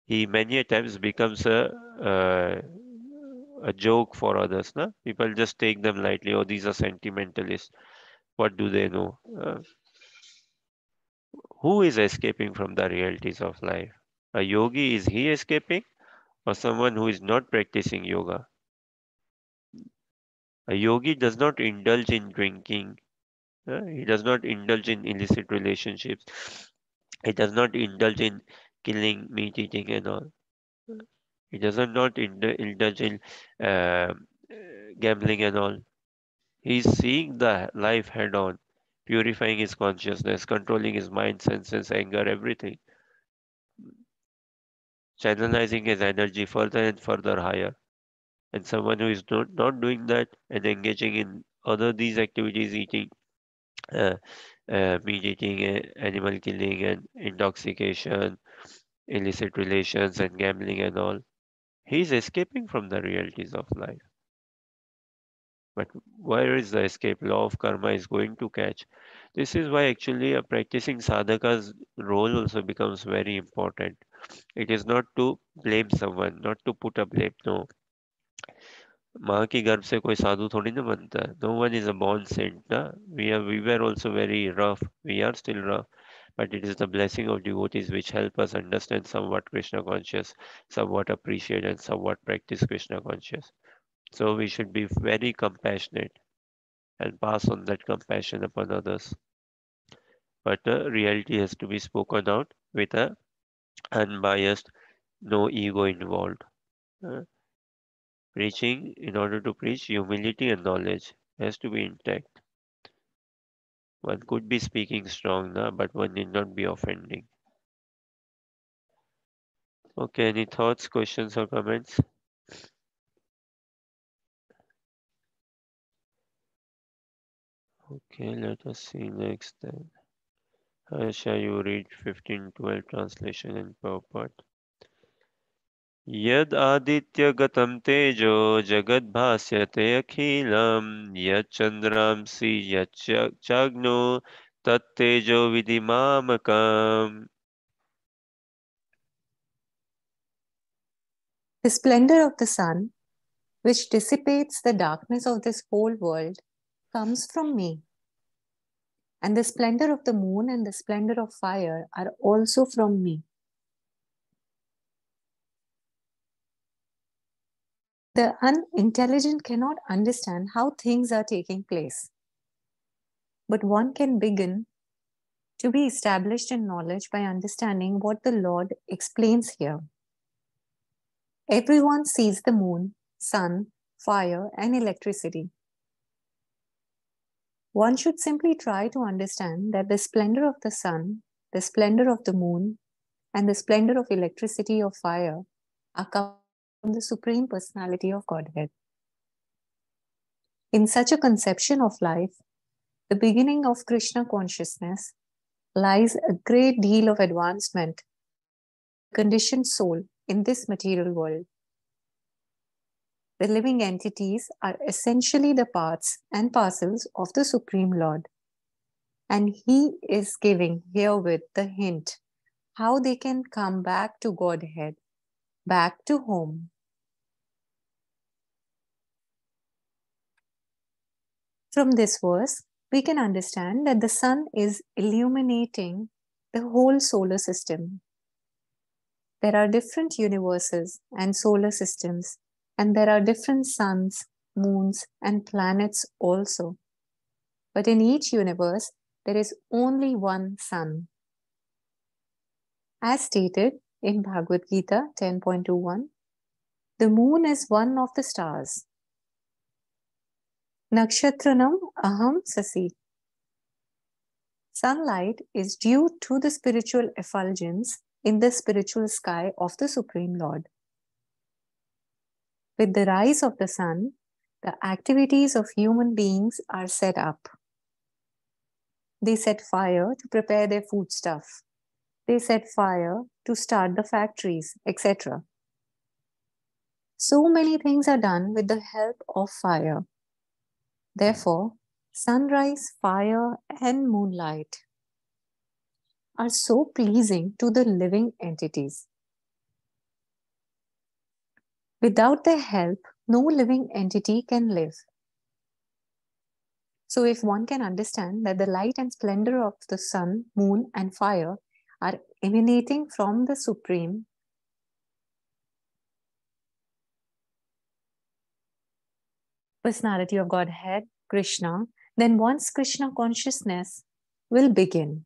he many a times becomes a joke for others. Na? People just take them lightly. Oh, these are sentimentalists. What do they know? Who is escaping from the realities of life? A yogi, is he escaping? Or someone who is not practicing yoga? A yogi does not indulge in drinking. He does not indulge in illicit relationships. He does not indulge in killing, meat eating, and all. He does not indulge in uh, gambling and all. He's seeing the life head on, purifying his consciousness, controlling his mind, senses, anger, everything, channelizing his energy further and further higher. And someone who is not doing that and engaging in other these activities, eating, uh, meat eating, animal killing, and intoxication, illicit relations, and gambling, and all, he's escaping from the realities of life. But where is the escape? Law of karma is going to catch. This is why actually a practicing sadhaka's role also becomes very important. It is not to blame someone, not to put a blame. No. माँ के गर्भ से कोई साधु थोड़ी ना बनता है. No one is a born saint. ना? We were also very rough. We are still rough. But it is the blessing of devotees which help us understand somewhat Krishna conscious, somewhat appreciate and somewhat practice Krishna conscious. So we should be very compassionate and pass on that compassion upon others. But reality has to be spoken out with a unbiased, no ego involved. Uh, Preaching, in order to preach, humility and knowledge has to be intact. One could be speaking strong, na, but one need not be offending. Okay, any thoughts, questions, or comments? Okay, let us see next then. Shall you read 1512 translation and purport? Yad aditya gatam tejo jagadbhasyate akhilam yachandramsi yachagno tattejo vidimamakam. The splendor of the sun, which dissipates the darkness of this whole world, comes from me. And the splendor of the moon and the splendor of fire are also from me. The unintelligent cannot understand how things are taking place. But one can begin to be established in knowledge by understanding what the Lord explains here. Everyone sees the moon, sun, fire, and electricity. One should simply try to understand that the splendor of the sun, the splendor of the moon, and the splendor of electricity or fire are coming from the Supreme Personality of Godhead. In such a conception of life, the beginning of Krishna consciousness, lies a great deal of advancement, conditioned soul in this material world. The living entities are essentially the parts and parcels of the Supreme Lord. And He is giving herewith the hint how they can come back to Godhead, back to home. From this verse, we can understand that the sun is illuminating the whole solar system. There are different universes and solar systems, and there are different suns, moons, and planets also. But in each universe, there is only one sun. As stated in Bhagavad Gita 10.21, the moon is one of the stars. Nakshatranam aham sasi. Sunlight is due to the spiritual effulgence in the spiritual sky of the Supreme Lord. With the rise of the sun, the activities of human beings are set up. They set fire to prepare their foodstuff. They set fire to start the factories, etc. So many things are done with the help of fire. Therefore, sunrise, fire, and moonlight are so pleasing to the living entities. Without their help, no living entity can live. So if one can understand that the light and splendor of the sun, moon, and fire are emanating from the Supreme, Personality of Godhead, Krishna, then one's Krishna consciousness will begin.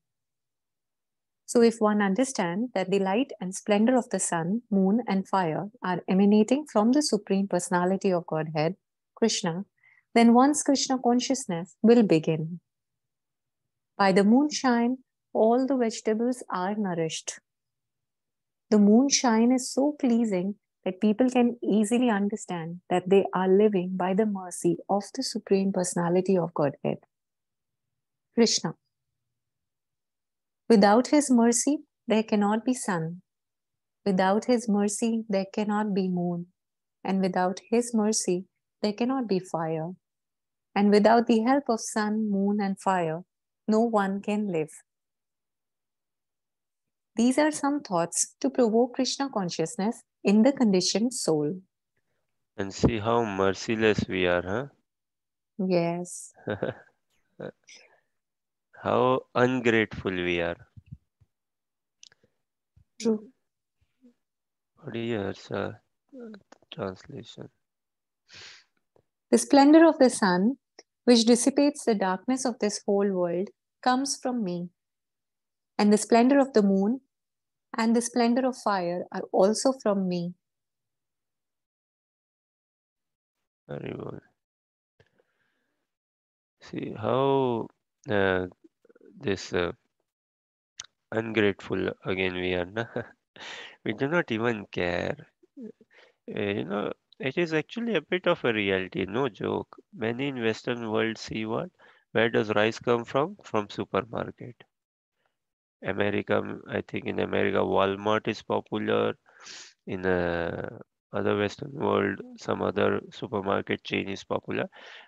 So if one understands that the light and splendor of the sun, moon, and fire are emanating from the Supreme Personality of Godhead, Krishna, then one's Krishna consciousness will begin. By the moonshine, all the vegetables are nourished. The moonshine is so pleasing that people can easily understand that they are living by the mercy of the Supreme Personality of Godhead, Krishna. Without His mercy, there cannot be sun. Without His mercy, there cannot be moon. And without His mercy, there cannot be fire. And without the help of sun, moon, and fire, no one can live. These are some thoughts to provoke Krishna consciousness in the conditioned soul. And see how merciless we are, huh? Yes. How ungrateful we are. True. What is translation? The splendor of the sun, which dissipates the darkness of this whole world, comes from me. And the splendor of the moon and the splendor of fire are also from me. Haribol. See how this ungrateful again we are. Na? We do not even care. It is actually a bit of a reality, no joke. Many in Western world see what? Where does rice come from? From supermarket. America, I think in America, Walmart is popular. In other Western world, some other supermarket chain is popular.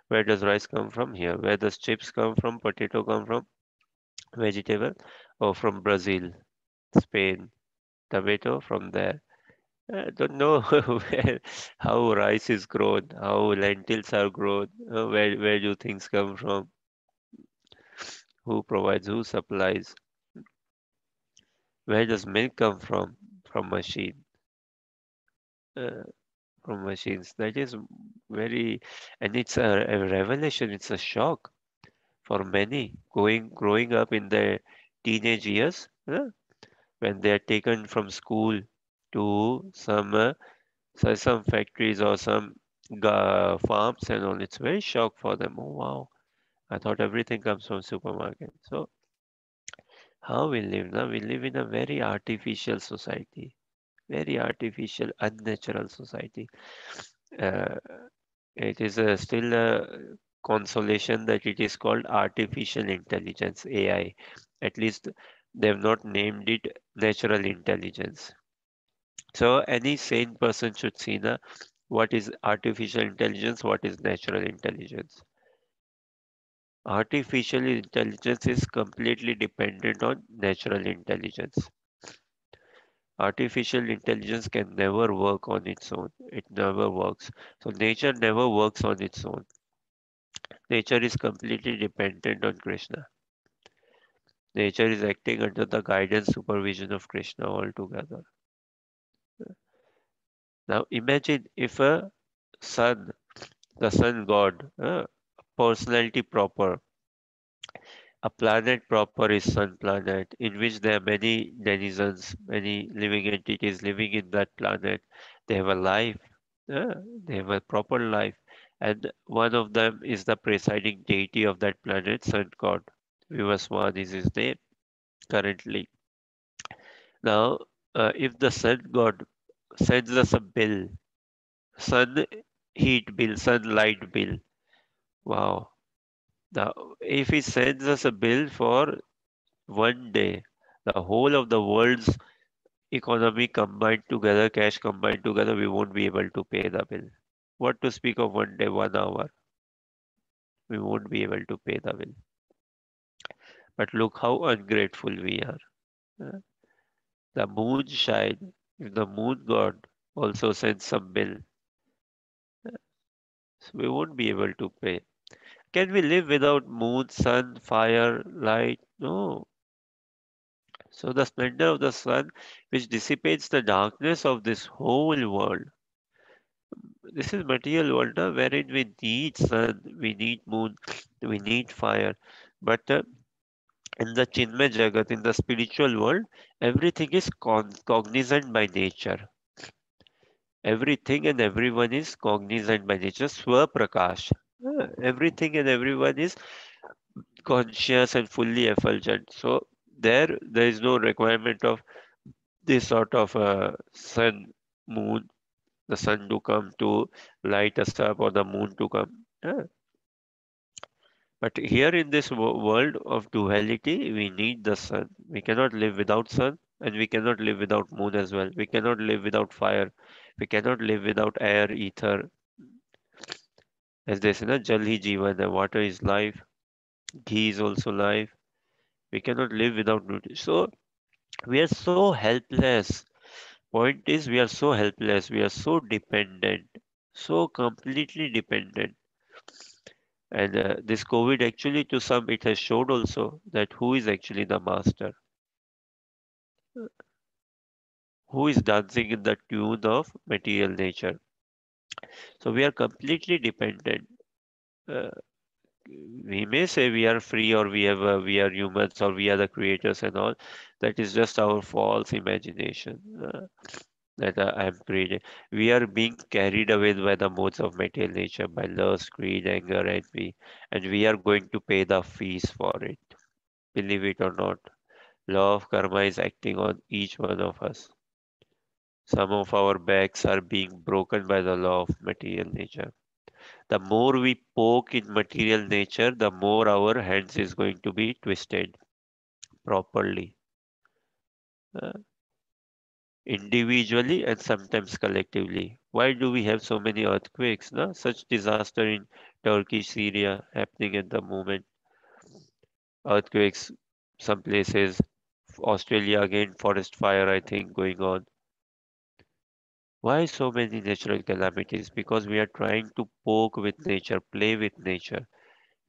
Where does rice come from? Here. Where does chips come from? Potato come from? Vegetable? Or from Brazil, Spain. Tomato from there. I don't know where, how rice is grown, how lentils are grown, where do things come from, who provides, who supplies, where does milk come from? From machine, uh, from machines. That is very, and it's a revelation. It's a shock for many growing up in their teenage years, when they are taken from school to some factories or some farms and all. It's very shock for them. Oh wow, I thought everything comes from supermarket. So how we live now? We live in a very artificial society, very artificial, unnatural society. Uh, it is still a consolation that it is called artificial intelligence, AI. At least they have not named it natural intelligence. So any sane person should see the what is artificial intelligence, what is natural intelligence. Artificial intelligence is completely dependent on natural intelligence. Artificial intelligence can never work on its own. It never works. So nature never works on its own. Nature is completely dependent on Krishna. Nature is acting under the guidance supervision of Krishna altogether. Now imagine if a sun, the sun god, personality proper, a planet proper is sun planet, in which there are many denizens, many living entities living in that planet. They have a life, uh, they have a proper life, and one of them is the presiding deity of that planet, sun god. Vivaswan is his name currently. Now, if the sun god sends us a bill, sun heat bill, sunlight bill, wow. Now, if he sends us a bill for one day, the whole of the world's economy combined together, cash combined together, we won't be able to pay the bill. What to speak of one day, 1 hour? We won't be able to pay the bill. But look how ungrateful we are. Uh, The moon shine. If the moon god also sends some bill, so we won't be able to pay. Can we live without moon, sun, fire, light? No. So the splendor of the sun, which dissipates the darkness of this whole world. This is material world, wherein we need sun, we need moon, we need fire. But in the Chinmay Jagat, in the spiritual world, everything is cognizant by nature. Everything and everyone is cognizant by nature. Swaprakash. Everything and everyone is conscious and fully effulgent. So there is no requirement of this sort of sun, moon, the sun to come to light us up or the moon to come. But here in this world of duality, we need the sun. We cannot live without sun, and we cannot live without moon as well. We cannot live without fire. We cannot live without air, ether. As they say, na, Jal hi Jeevan, the water is life. Ghee is also life. We cannot live without nutrition. So We are so helpless. Point is, we are so helpless. We are so dependent, so completely dependent. And this COVID actually, to some, it has showed also that who is actually the master, who is dancing in the tune of material nature. So we are completely dependent. Uh, we may say we are free, or we are humans, or we are the creators and all. That is just our false imagination. That I am creating. We are being carried away by the modes of material nature, by lust, greed, anger, envy, and we are going to pay the fees for it. Believe it or not, law of karma is acting on each one of us. Some of our backs are being broken by the law of material nature. The more we poke in material nature, the more our hands is going to be twisted properly, uh, individually and sometimes collectively. Why do we have so many earthquakes? No? Such disaster in Turkey, Syria happening at the moment. Earthquakes, some places. Australia again, forest fire, I think, going on. Why so many natural calamities? Because we are trying to poke with nature, play with nature.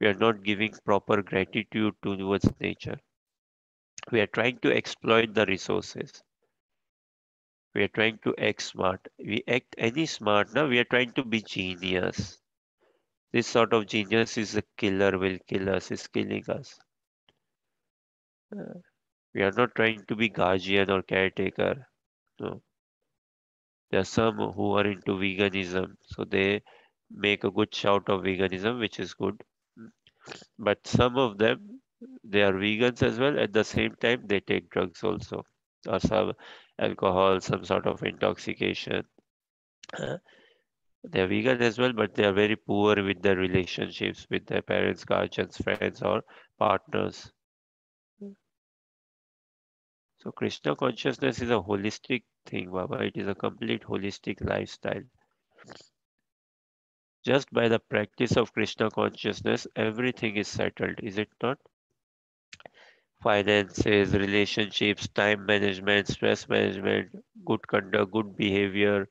We are not giving proper gratitude towards nature. We are trying to exploit the resources. We are trying to act smart. We act any smart now. We are trying to be genius. This sort of genius is a killer, will kill us, is killing us. Uh, we are not trying to be guardian or caretaker. No. There are some who are into veganism, so they make a good shout of veganism, which is good. But some of them, they are vegans as well. At the same time, they take drugs also, or some alcohol, some sort of intoxication. They are vegan as well, but they are very poor with their relationships with their parents, guardians, friends, or partners. So Krishna consciousness is a holistic thing, Baba. It is a complete holistic lifestyle. Just by the practice of Krishna consciousness, everything is settled, is it not? Finances, relationships, time management, stress management, good conduct, good behavior.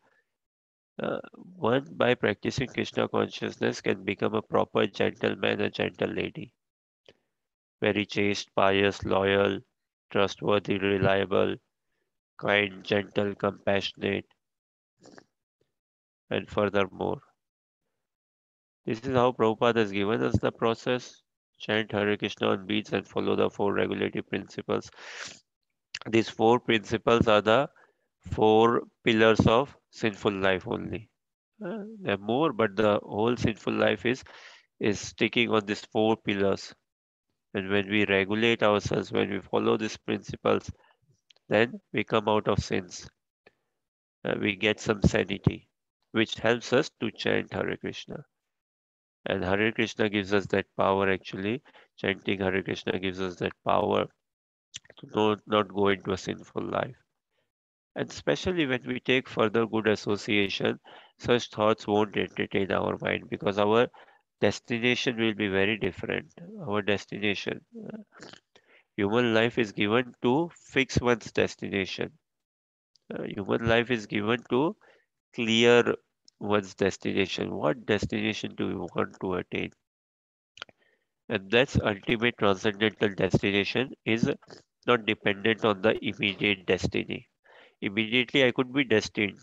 One, by practicing Krishna consciousness, can become a proper gentleman, a gentle lady. Very chaste, pious, loyal, trustworthy, reliable, kind, gentle, compassionate, and furthermore. This is how Prabhupada has given us the process. Chant Hare Krishna on beats and follow the four regulative principles. These four principles are the four pillars of sinful life only. There are more, but the whole sinful life is sticking on these four pillars. And when we regulate ourselves, when we follow these principles, then we come out of sins. We get some sanity, which helps us to chant Hare Krishna. And Hare Krishna gives us that power actually. Chanting Hare Krishna gives us that power to not go into a sinful life. And especially when we take further good association, such thoughts won't entertain our mind because our destination will be very different. Our destination, human life is given to fix one's destination. Human life is given to clear one's destination. What destination do you want to attain? And that's ultimate transcendental destination is not dependent on the immediate destiny. Immediately I could be destined.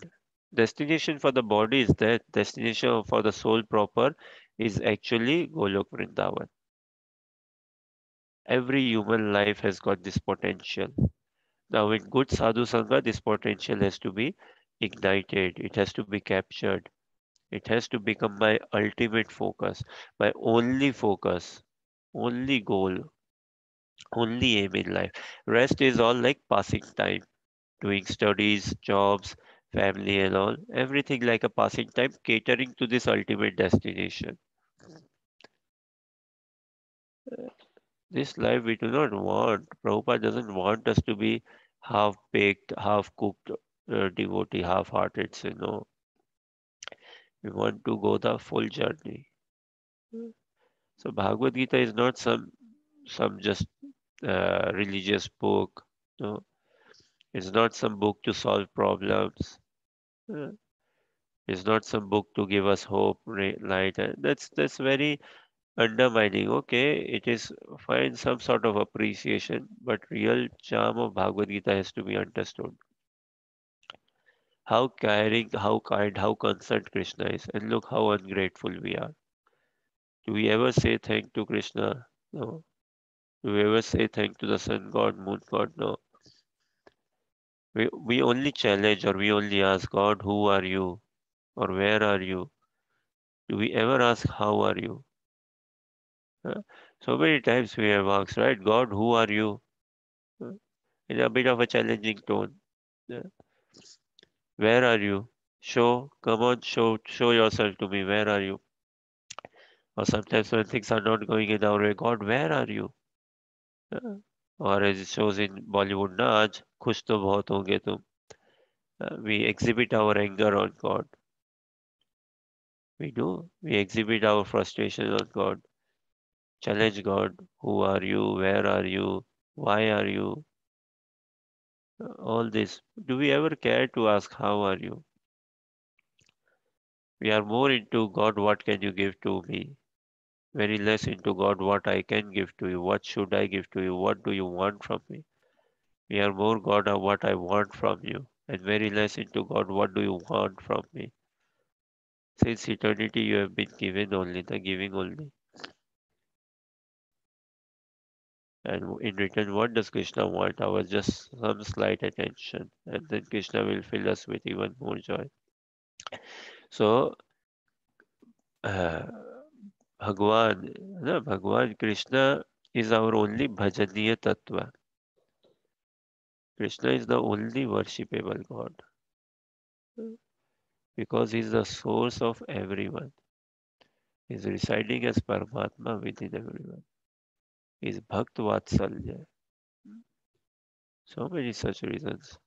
Destination for the body is that. Destination for the soul proper is actually Golok Vrindavan. Every human life has got this potential. Now in good sadhu sangha, this potential has to be ignited. It has to be captured. It has to become my ultimate focus, my only focus, only goal, only aim in life. Rest is all like passing time, doing studies, jobs, family, and all. Everything like a passing time, catering to this ultimate destination. This life we do not want. Prabhupada doesn't want us to be half baked, half cooked devotee, half hearted. So, no, we want to go the full journey. So, Bhagavad Gita is not some just religious book. No, It's not some book to solve problems. Uh, It's not some book to give us hope, light. That's very undermining. Okay, it is fine, some sort of appreciation, but real charm of Bhagavad Gita has to be understood. How caring, how kind, how concerned Krishna is, and look how ungrateful we are. Do we ever say thank to Krishna? No. Do we ever say thank to the sun god, moon god? No. We only challenge, or we only ask God, who are you? Or where are you? Do we ever ask, how are you? Uh, So many times we have asked, right? God, who are you? Uh, In a bit of a challenging tone. Uh, Where are you? Come on, show yourself to me. Where are you? Or sometimes when things are not going in our way, God, where are you? Uh, Or as it shows in Bollywood, na आज खुश तो बहुत होंगे तुम. We exhibit our anger on God. We do. We exhibit our frustration on God. Challenge God. Who are you? Where are you? Why are you? All this. Do we ever care to ask, how are you? We are more into God, what can you give to me? Very less into God, what I can give to you. What should I give to you? What do you want from me? We are more God of what I want from you, and very less into God, what do you want from me? Since eternity, you have been given only, the giving only. And in return, what does Krishna want? Our just some slight attention, and then Krishna will fill us with even more joy. So, uh, Bhagwan Krishna is our only bhajaniya tattva. Krishna is the only worshipable God because he is the source of everyone. He is residing as Paramatma within everyone. He is Bhakt Vatsalya. So many such reasons.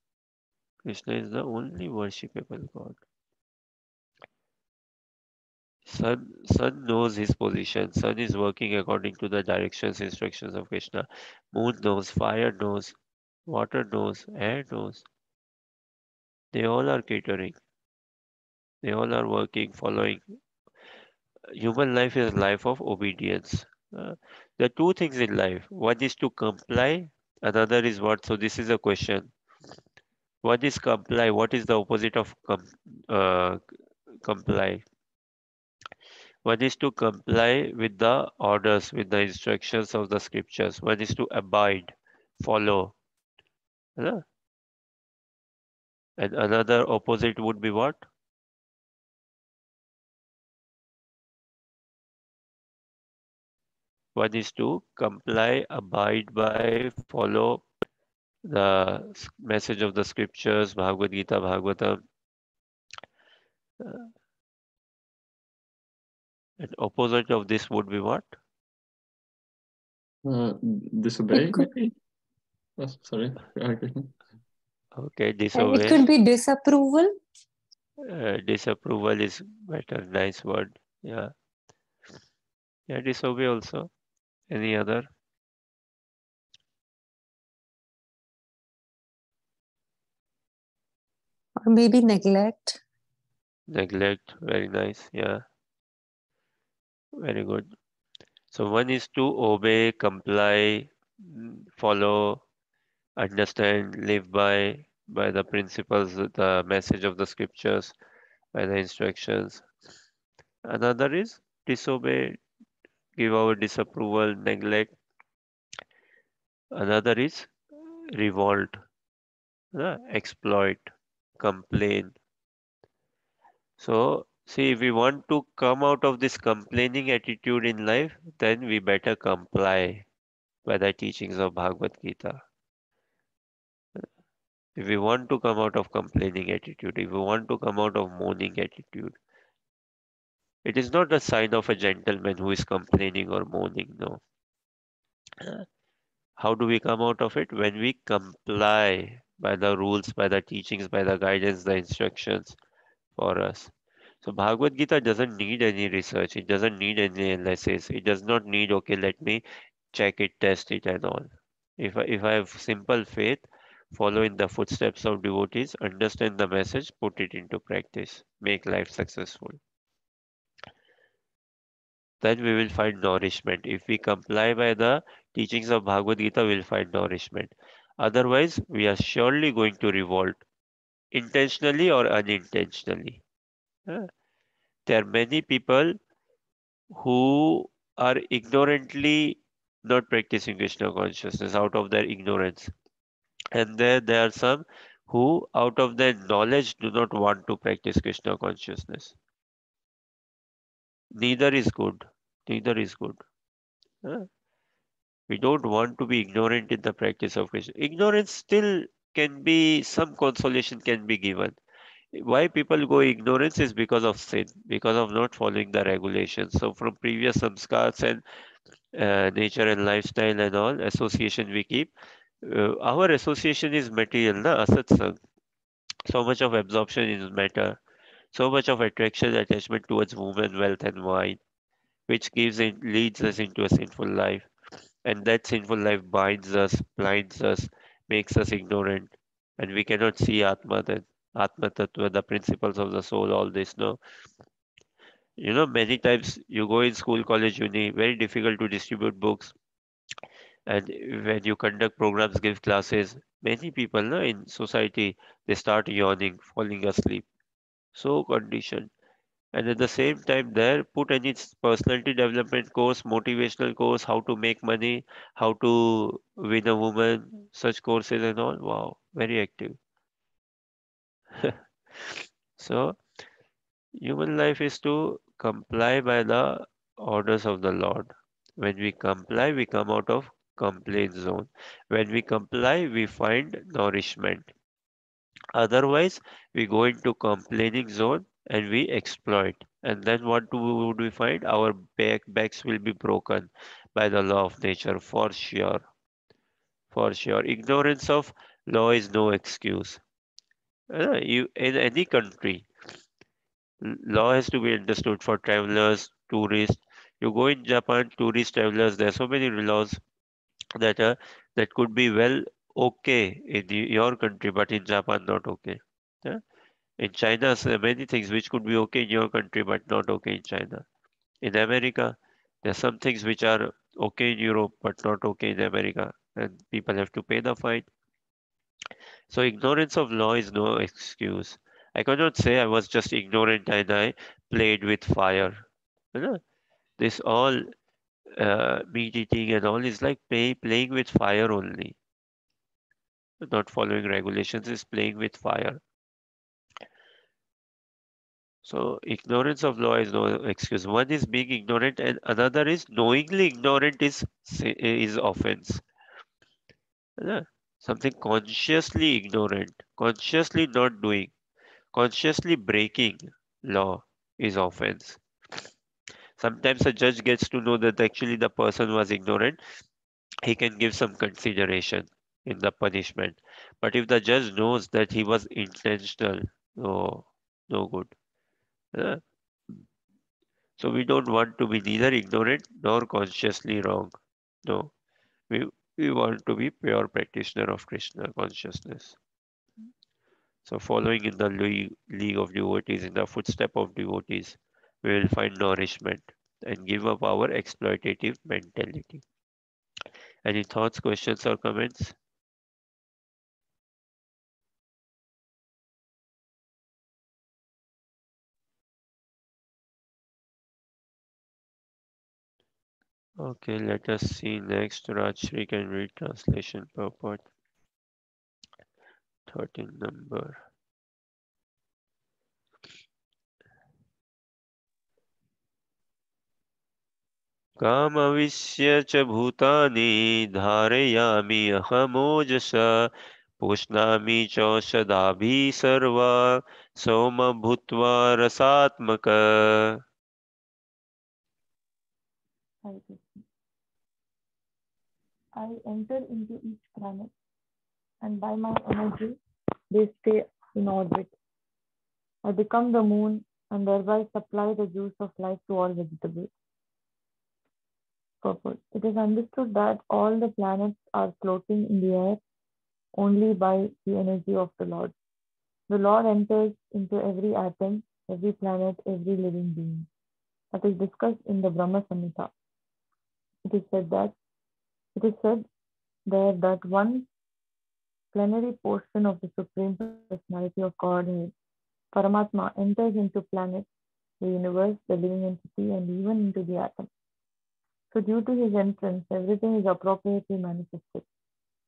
Krishna is the only worshipable God. Sun knows his position. Sun is working according to the directions, instructions of Krishna. Moon knows, fire knows, water knows, air knows. They all are catering. They all are working, following. Human life is life of obedience. There are two things in life. One is to comply, another is what? So this is a question. What is comply? What is the opposite of uh, comply? One is to comply with the orders, with the instructions of the scriptures. One is to abide, follow. And another opposite would be what? One is to comply, abide by, follow the message of the scriptures, Bhagavad Gita, Bhagavatam. And opposite of this would be what? Disobey, It could, maybe? Oh, sorry. Hare Krishna. Okay, It disobey. could be disapproval. Disapproval is better, nice word. Yeah. Yeah, disobey also. Any other? Or maybe neglect. Neglect, very nice. Yeah, very good. So one is to obey, comply, follow, understand, live by the principles, the message of the scriptures, by the instructions. Another is disobey, give our disapproval, neglect. Another is revolt, exploit, complain. So, see, if we want to come out of this complaining attitude in life, then we better comply by the teachings of Bhagavad Gita. If we want to come out of complaining attitude, if we want to come out of mourning attitude, it is not a sign of a gentleman who is complaining or mourning, no. How do we come out of it? When we comply by the rules, by the teachings, by the guidance, the instructions for us. So Bhagavad Gita doesn't need any research. It doesn't need any analysis. It does not need, okay, let me check it, test it and all. If I have simple faith, follow in the footsteps of devotees, understand the message, put it into practice, make life successful. Then we will find nourishment. If we comply by the teachings of Bhagavad Gita, we will find nourishment. Otherwise, we are surely going to revolt, intentionally or unintentionally. Uh, There are many people who are ignorantly not practicing Krishna consciousness out of their ignorance. And there are some who, out of their knowledge, do not want to practice Krishna consciousness. Neither is good. Neither is good. Uh, We don't want to be ignorant in the practice of Krishna. Ignorance still can be, some consolation can be given. Why people go ignorance is because of sin, because of not following the regulations. So from previous samskars and nature and lifestyle and all association we keep, our association is material, na asatsang. So much of absorption is matter, so much of attraction, attachment towards women, wealth, and wine, which leads us into a sinful life. And that sinful life binds us, blinds us, makes us ignorant, and we cannot see Atma, then Atma Tattva, the principles of the soul, all this. No, many times you go in school, college, uni, very difficult to distribute books, and when you conduct programs, give classes, many people, no, in society, they start yawning, falling asleep, so conditioned. And at the same time, there, put any personality development course, motivational course, how to make money, how to win a woman, such courses and all. Wow, very active. So, human life is to comply by the orders of the Lord. When we comply, we come out of complaint zone. When we comply, we find nourishment. Otherwise, we go into complaining zone and we exploit. And then would we find? Our backs will be broken by the law of nature, for sure. For sure. Ignorance of law is no excuse. In any country, law has to be understood for travelers, tourists. You go in Japan, tourist travelers, there are so many laws that that could be well okay in your country, but in Japan not okay. Yeah? In China, so many things which could be okay in your country but not okay in China. In America, there are some things which are okay in Europe but not okay in America, and people have to pay the fine. So ignorance of law is no excuse. I cannot say I was just ignorant and I played with fire. You know, this all meat eating and all is like playing with fire only. Not following regulations is playing with fire. So ignorance of law is no excuse. One is being ignorant, and another is knowingly ignorant is offense. Yeah. Something consciously ignorant, consciously not doing, consciously breaking law is offense. Sometimes a judge gets to know that actually the person was ignorant, he can give some consideration in the punishment. But if the judge knows that he was intentional, no, no good. Yeah. So we don't want to be neither ignorant nor consciously wrong. No, we we want to be pure practitioner of Krishna consciousness. So following in the league of devotees, in the footstep of devotees, we will find nourishment and give up our exploitative mentality. Any thoughts, questions, or comments? Okay, let us see next. Rajshri can read translation purport. 13 number. कामविश्य च भूतानि धारयामि अहमोजसा पुष्णामि चौषधाभिः सर्वा सोम भूत्वा रसात्मक. Hare Krishna. I enter into each planet, and by my energy, they stay in orbit. I become the moon and thereby supply the juice of life to all vegetables. Purpose. It is understood that all the planets are floating in the air only by the energy of the Lord. The Lord enters into every atom, every planet, every living being. That is discussed in the Brahma Samhita. It is said there that one plenary portion of the Supreme Personality of Godhead, Paramatma, enters into planets, the universe, the living entity, and even into the atom. So, due to his entrance, everything is appropriately manifested.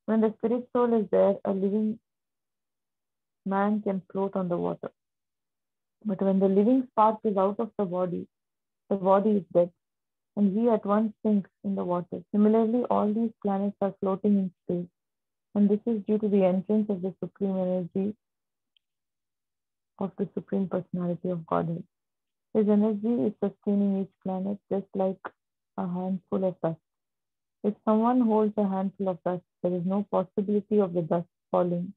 When the spirit soul is there, a living man can float on the water. But when the living spark is out of the body is dead, and he at once sinks in the water. Similarly, all these planets are floating in space, and this is due to the entrance of the supreme energy of the Supreme Personality of Godhead. His energy is sustaining each planet just like a handful of dust. If someone holds a handful of dust, there is no possibility of the dust falling,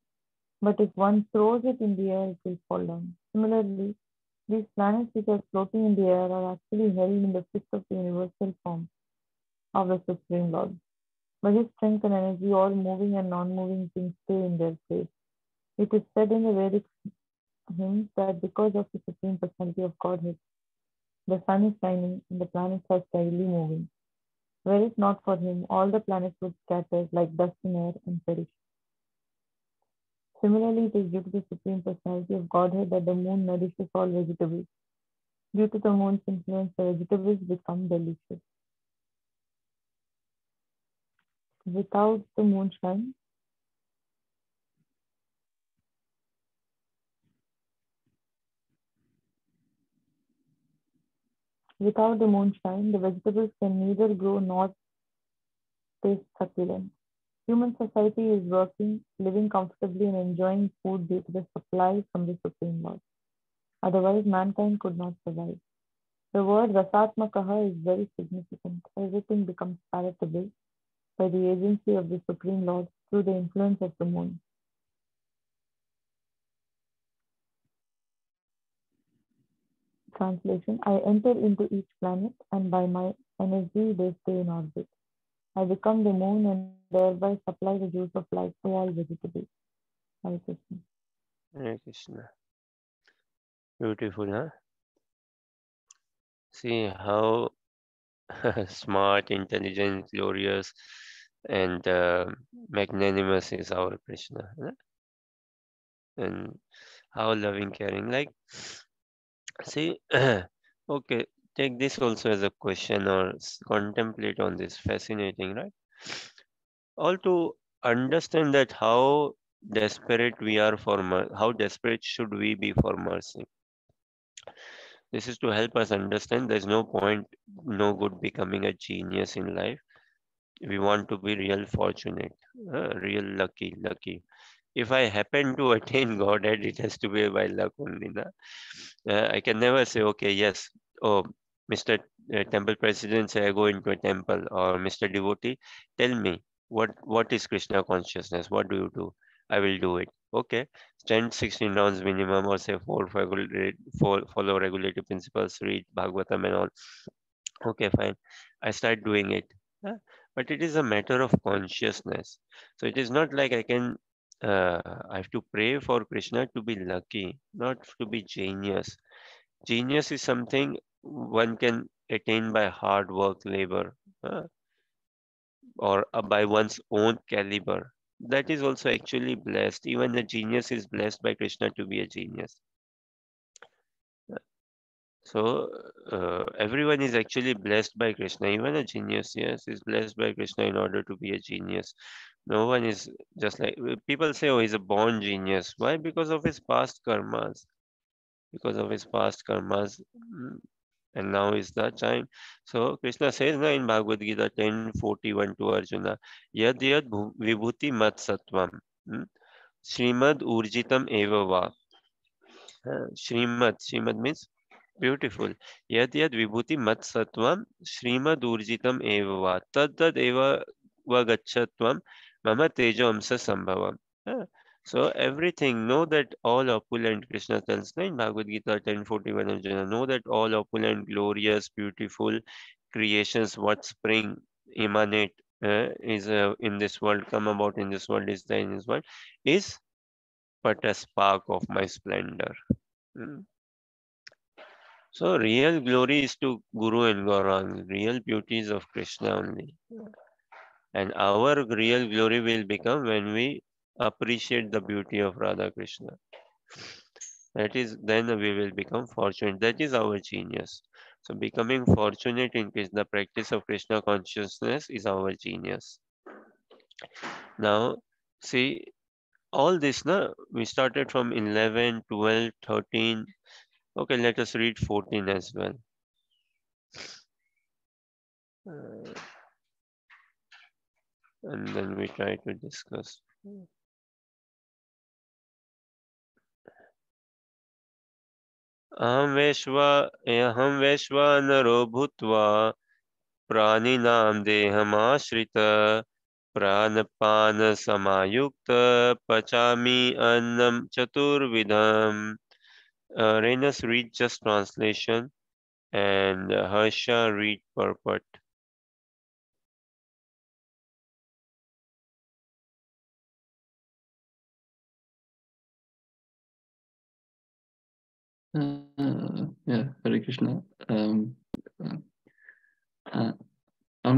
but if one throws it in the air, it will fall down. Similarly, these planets which are floating in the air are actually held in the fist of the universal form of the Supreme Lord. By his strength and energy, all moving and non-moving things stay in their place. It is said in the Vedic hymns that because of the Supreme Personality of Godhead, the sun is shining and the planets are steadily moving. Were it not for him, all the planets would scatter like dust in air and perish. Similarly, it is due to the Supreme Personality of Godhead that the moon nourishes all vegetables. Due to the moon's influence, the vegetables become delicious. Without the moonshine, the vegetables can neither grow nor taste succulent. Human society is working, living comfortably, and enjoying food due to the supply from the Supreme Lord. Otherwise, mankind could not survive. The word Rasatmakaha is very significant. Everything becomes palatable by the agency of the Supreme Lord through the influence of the moon. Translation: I enter into each planet, and by my energy they stay in orbit. I become the moon and thereby supply the juice of life to all vegetables. Hare Krishna. Hare Krishna. Beautiful, huh? See how smart, intelligent, glorious, and magnanimous is our Krishna, huh? And how loving, caring. Like, see, okay, take this also as a question or contemplate on this. Fascinating, right? All to understand that how desperate we are for how desperate should we be for mercy. This is to help us understand there's no point, no good becoming a genius in life. We want to be real fortunate, real lucky. If I happen to attain Godhead, it has to be by luck only. Na? I can never say, okay, yes, oh, Mr. Temple President, say I go into a temple, or Mr. Devotee, tell me what is Krishna consciousness? What do you do? I will do it. Okay, stand 16 rounds minimum, or say follow regulative principles, read Bhagavatam and all. Okay, fine. I start doing it. Huh? But it is a matter of consciousness. So it is not like I have to pray for Krishna to be lucky, not to be genius. Genius is something one can attain by hard work, labor, or by one's own caliber. That is also actually blessed. Even a genius is blessed by Krishna to be a genius. So everyone is actually blessed by Krishna. Even a genius, yes, is blessed by Krishna in order to be a genius. No one is just like people say, oh, he's a born genius. Why? Because of his past karmas. Because of his past karmas. And now is the time. So Krishna says na in Bhagavad Gita 10:41 to Arjuna, Yad yad vibhuti mat sattvam. Srimad urjitam eva va. Srimad means beautiful. Yad yad vibhuti mat sattvam Srimad urjitam eva va. Tad tad eva vagachatvam mama tejo amsa sambhavam. So everything, know that all opulent, Krishna tells in Bhagavad Gita 10:41 Arjuna, know that all opulent, glorious, beautiful creations what spring emanate is in this world, come about in this world, is there in this world, is but a spark of my splendor. Hmm. So real glory is to Guru and Gaurang. Real beauty is of Krishna only. And our real glory will become when we appreciate the beauty of Radha Krishna. That is, then we will become fortunate. That is our genius. So becoming fortunate in Krishna, the practice of Krishna consciousness is our genius. Now, see, all this, we started from 11, 12, 13. Okay, let us read 14 as well. And then we try to discuss. अहं वैश्वानरो भूत्वा प्राणिनां देहमाश्रित प्राणपानसमायुक्त पचामि अन्नं चतुर्विधम्. Renas read just translation and Harsha read purport. Yeah, Hare Krishna. I'm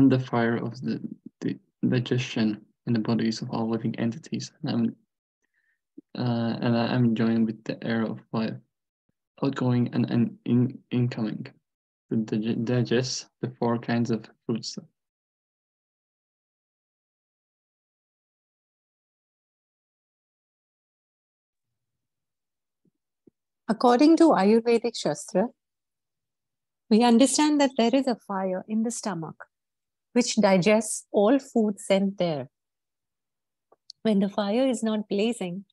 the fire of the digestion in the bodies of all living entities. And I'm joined with the air of life, outgoing and incoming, to digest the four kinds of foods. According to Ayurvedic Shastra, we understand that there is a fire in the stomach which digests all food sent there. When the fire is not blazing,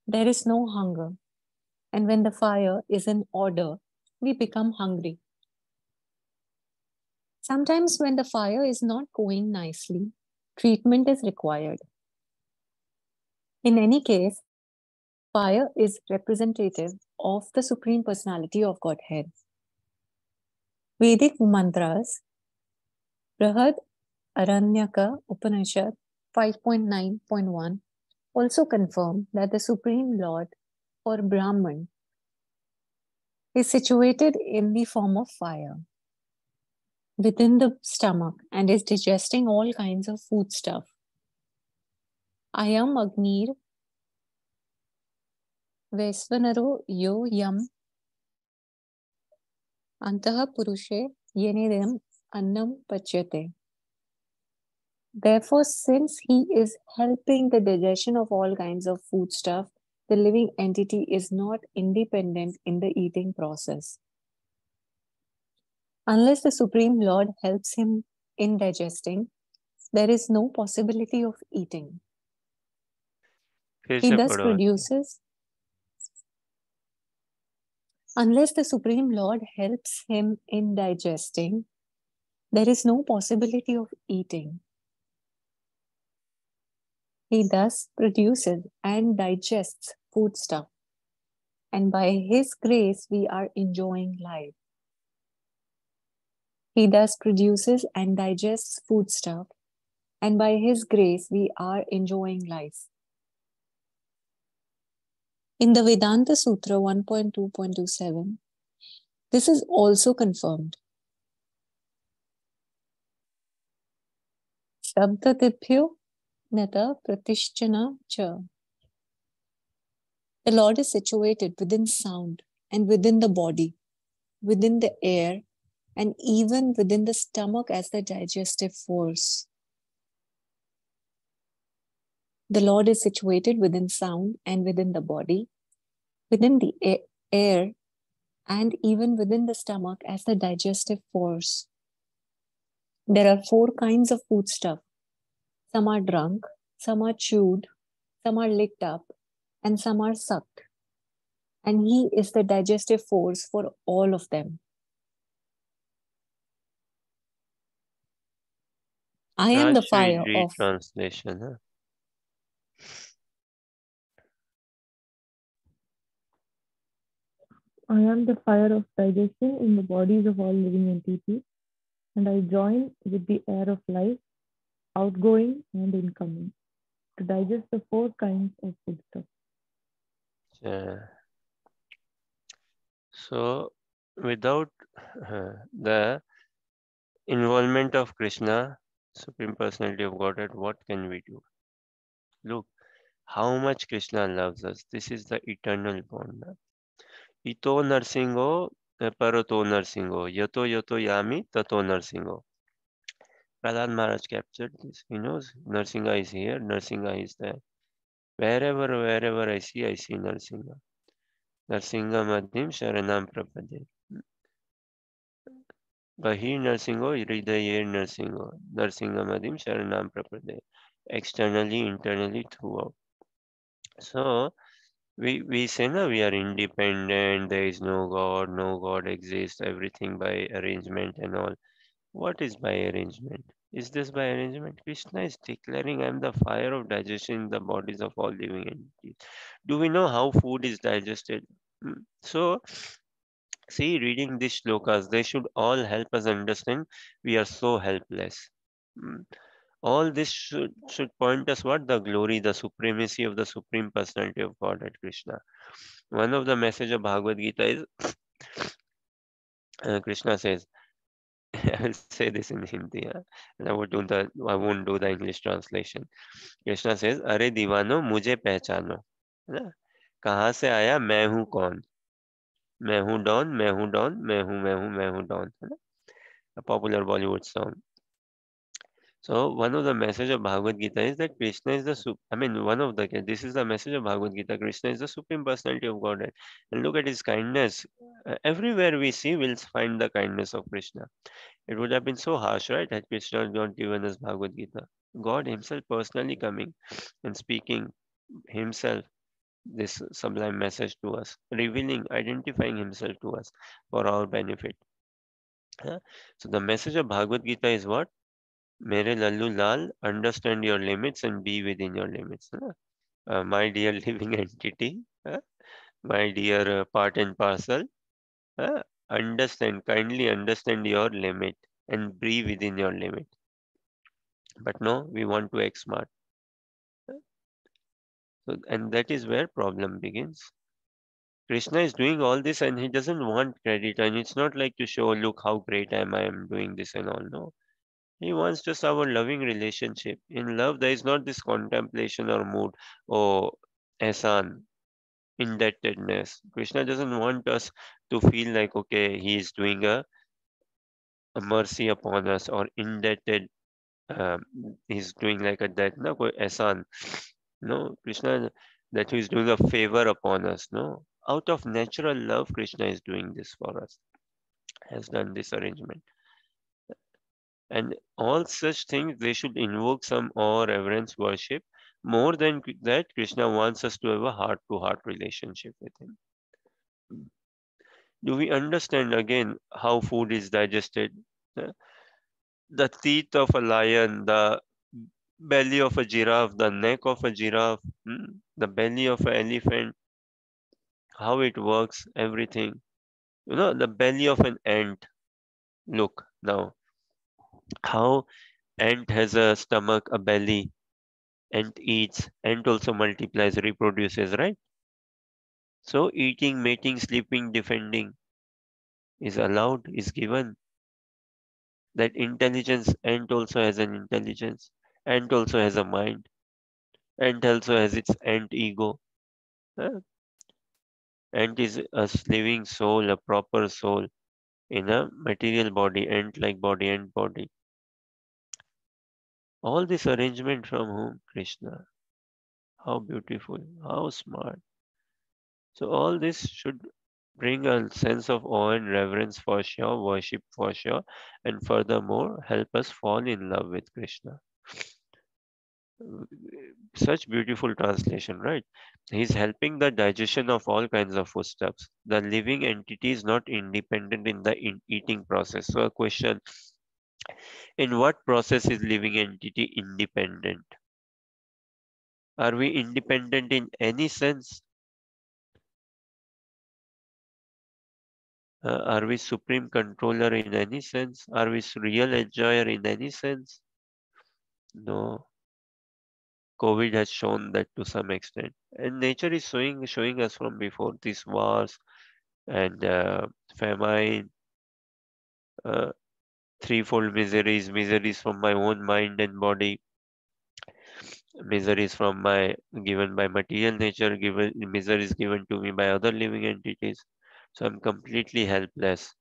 there is no hunger. And when the fire is in order, we become hungry. Sometimes when the fire is not going nicely, treatment is required. In any case, fire is representative of the Supreme Personality of Godhead. Vedic mantras, Brahad Aranyaka Upanishad 5.9.1 also confirm that the Supreme Lord or Brahman is situated in the form of fire within the stomach and is digesting all kinds of foodstuff. Ayam Agnir Vesvanaro Yo Yam Antaha Purushe Yenedam Annam Pachyate. Therefore, since he is helping the digestion of all kinds of foodstuff, the living entity is not independent in the eating process. Unless the Supreme Lord helps him in digesting, there is no possibility of eating. He thus produces. Unless the Supreme Lord helps him in digesting, there is no possibility of eating. He thus produces and digests foodstuff, and by his grace we are enjoying life. He thus produces and digests foodstuff, and by his grace we are enjoying life. In the Vedanta Sutra 1.2.27, this is also confirmed. Shabdatibhyo nata pratishchana cha. The Lord is situated within sound and within the body, within the air, and even within the stomach as the digestive force. The Lord is situated within sound and within the body, within the air, and even within the stomach as the digestive force. There are four kinds of foodstuff. Some are drunk, some are chewed, some are licked up, and some are sucked. And he is the digestive force for all of them. I am the fire of... Translation, huh? I am the fire of digestion in the bodies of all living entities, and I join with the air of life outgoing and incoming, to digest the four kinds of foodstuff. So, without the involvement of Krishna, Supreme Personality of Godhead, what can we do? Look, how much Krishna loves us. This is the eternal bond. Ito narsingo, parato narsingo, yato yato yami, tato narsingo. Prahlad Maharaj captured this. He knows Narsinga is here, Narsinga is there. Wherever I see Narsinga. Narsinga Madhim Sharanam Prapade. Bahir Narsingo, Hridayer Narsingo. Narsinga Madhim Sharanam Prapade. Externally, internally, throughout. So, we say now we are independent, there is no God exists, everything by arrangement and all. What is by arrangement? Is this by arrangement? Krishna is declaring, I am the fire of digestion in the bodies of all living entities. Do we know how food is digested? So, see, reading these shlokas, they should all help us understand we are so helpless. All this should point us what? The glory, the supremacy of the Supreme Personality of Godhead Krishna. One of the message of Bhagavad Gita is Krishna says, I will say this in Hindi, and I won't do the English translation. Krishna says, "अरे दीवानो मुझे पहचानो, है ना? कहाँ से आया मैं हूँ कौन? मैं हूँ डॉन, मैं हूँ डॉन, मैं हूँ डॉन." है ना? A popular Bollywood song. So one of the message of Bhagavad Gita is that Krishna is this is the message of Bhagavad Gita. Krishna is the Supreme Personality of Godhead. And look at his kindness. Everywhere we see, we'll find the kindness of Krishna. It would have been so harsh, right, had Krishna not given us Bhagavad Gita. God himself personally coming and speaking himself this sublime message to us, revealing, identifying himself to us for our benefit. So the message of Bhagavad Gita is what? Mere Lallu Lal, understand your limits and be within your limits. My dear living entity, my dear part and parcel, kindly understand your limit and be within your limit. But no, we want to act smart. So, and that is where problem begins. Krishna is doing all this and he doesn't want credit, and it's not like to show, look how great I am doing this and all. No. He wants just our loving relationship. In love, there is not this contemplation or mood or ehsan, indebtedness. Krishna doesn't want us to feel like, okay, he is doing a mercy upon us or indebted. He's doing like a debt, no, ehsan. No, Krishna, that he is doing a favor upon us. No, out of natural love, Krishna is doing this for us, has done this arrangement. And all such things, they should invoke some awe, reverence, worship. More than that, Krishna wants us to have a heart-to-heart relationship with him. Do we understand again how food is digested? The teeth of a lion, the belly of a giraffe, the neck of a giraffe, the belly of an elephant, how it works, everything. The belly of an ant. Look now, how ant has a stomach, a belly, ant eats, ant also multiplies, reproduces, right? So eating, mating, sleeping, defending is allowed, is given. That intelligence, ant also has an intelligence. Ant also has a mind. Ant also has its ant ego. Ant is a living soul, a proper soul in a material body, ant-like body, ant body. All this arrangement from whom? Krishna. How beautiful, how smart. So all this should bring a sense of awe and reverence for sure, worship for sure, and furthermore help us fall in love with Krishna. Such beautiful translation, right? He's helping the digestion of all kinds of foodstuffs. The living entity is not independent in the eating process. So a question, in what process is living entity independent? Are we independent in any sense? Are we supreme controller in any sense? Are we real enjoyer in any sense? No, COVID has shown that to some extent, and nature is showing us from before these wars and famine, uh, threefold miseries from my own mind and body, miseries from my given by material nature, given miseries given to me by other living entities. So I'm completely helpless.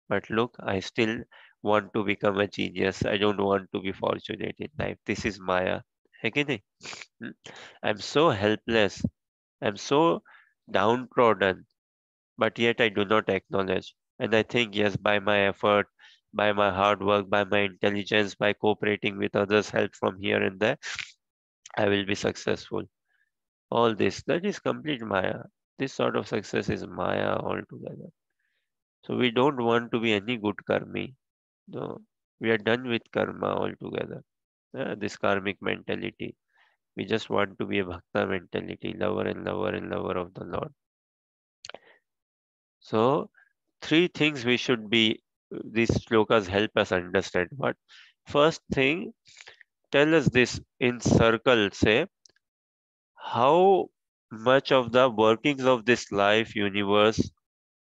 But look, I still want to become a genius. I don't want to be fortunate in life. This is Maya. है कि नहीं? Hmm. I'm so helpless. I'm so downtrodden, but yet I do not acknowledge. And I think, yes, by my effort, by my hard work, by my intelligence, by cooperating with others, help from here and there, I will be successful. All this, that is complete Maya. This sort of success is Maya altogether. So we don't want to be any good karmi. No, we are done with karma altogether. This karmic mentality. We just want to be a bhakta mentality, lover and lover and lover of the Lord. So three things we should be, these shlokas help us understand. What? First thing, tell us this in circle, say, how much of the workings of this life, universe,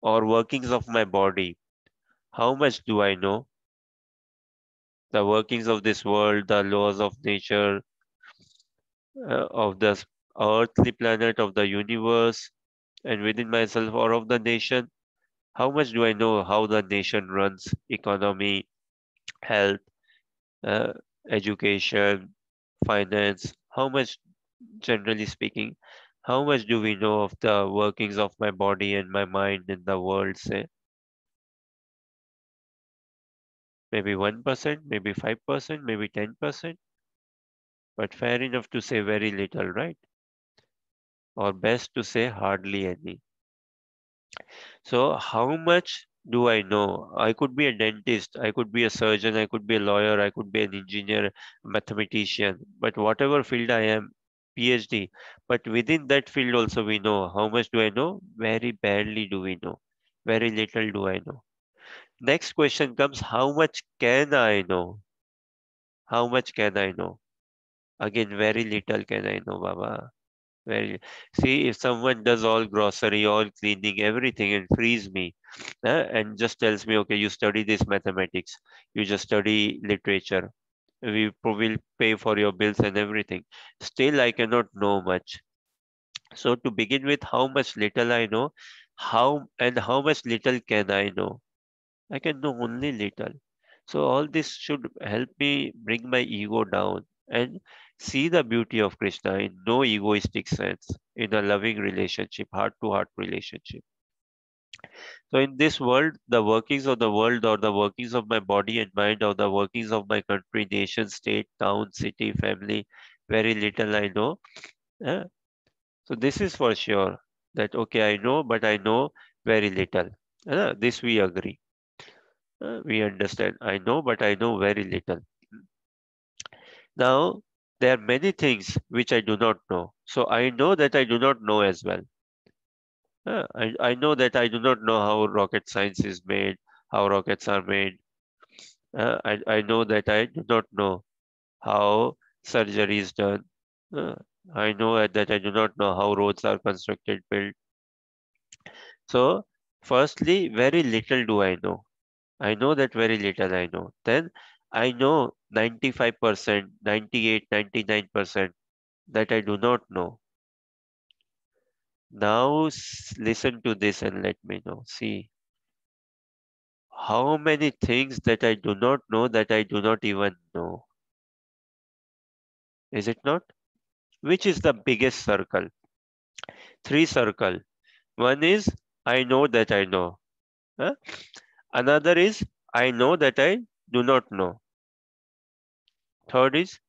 or workings of my body, how much do I know? The workings of this world, the laws of nature, of the earthly planet, of the universe, and within myself, or of the nation. How much do I know how the nation runs, economy, health, uh, education, finance? How much, generally speaking, how much do we know of the workings of my body and my mind in the world, say? Maybe 1%, maybe 5%, maybe 10%, but fair enough to say very little, right? Or best to say hardly any. So, how much do I know? I could be a dentist, I could be a surgeon, I could be a lawyer, I could be an engineer, mathematician, but whatever field I am, PhD. But within that field also we know. How much do I know? Very barely do we know. Very little do I know. Next question comes, how much can I know? How much can I know? Again, very little can I know, Baba. Very. See, if someone does all grocery, all cleaning, everything, and frees me, and just tells me, okay, you study this mathematics, you just study literature, will pay for your bills and everything. Still, I cannot know much. So to begin with, how much little I know, how much little can I know? I can know only little. So all this should help me bring my ego down and see the beauty of Krishna in no egoistic sense, in a loving relationship, heart to heart relationship. So in this world, the workings of the world or the workings of my body and mind or the workings of my country, nation, state, town, city, family, very little I know. eh. So this is for sure that okay, I know, but I know very little. This we agree. We understand. I know, but I know very little. Now, there are many things which I do not know. So I know that I do not know as well. I know that I do not know how rocket science is made, how rockets are made. I know that I do not know how surgery is done. Uh, I know that I do not know how roads are constructed, built. So, firstly, very little do I know. I know that very little I know. Then I know 95%, 98, 99% that I do not know. Now listen to this and let me know. See, how many things that I do not know that I do not even know. Is it not? Which is the biggest circle? Three circle. One is I know that I know. Huh? Another is I know that I do not know. Third is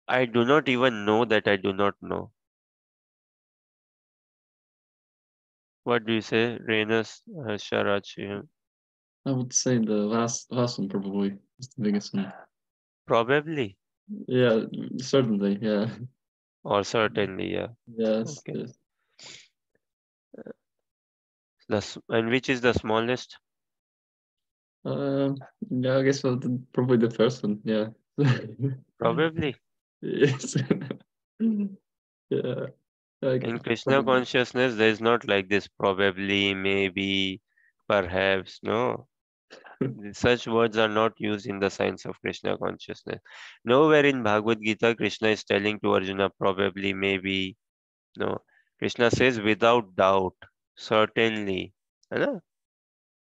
I do not even know that I do not know. What do you say, Renus, Sharaj? I would say the last one probably is the biggest one. Probably Yeah, certainly. Yeah. or certainly, yeah. Yes. Okay. Yes. And which is the smallest? Yeah, I guess probably the first one. Yeah. Probably. Yes. Yeah. Like, In Krishna probably. consciousness, there is not like this probably, maybe, perhaps. No. Such words are not used in the science of Krishna consciousness. Nowhere in Bhagavad Gita, Krishna is telling to Arjuna probably, maybe. No. Krishna says without doubt, certainly. है ना?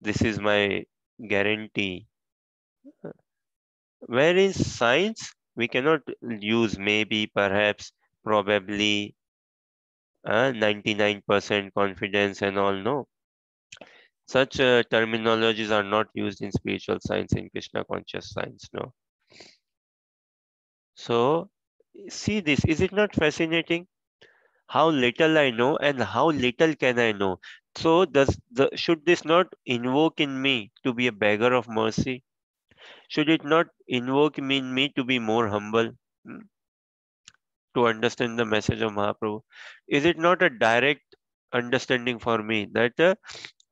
This is my guarantee. Where in science, we cannot use maybe, perhaps, probably, 99% confidence and all. No. Such terminologies are not used in spiritual science, in Krishna conscious science. No. So, see this. Is it not fascinating? How little I know and how little can I know. So, should this not invoke in me to be a beggar of mercy? Should it not invoke in me to be more humble? Hmm, to understand the message of Mahaprabhu? Is it not a direct understanding for me that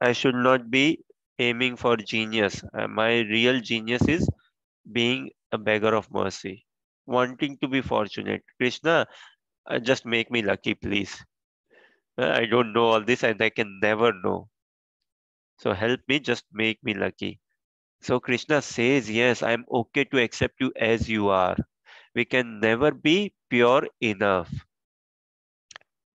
I should not be aiming for genius? My real genius is being a beggar of mercy, wanting to be fortunate. Krishna, just make me lucky, please. I don't know all this and I can never know. So help me, just make me lucky. So Krishna says, yes, I'm okay to accept you as you are. We can never be pure enough.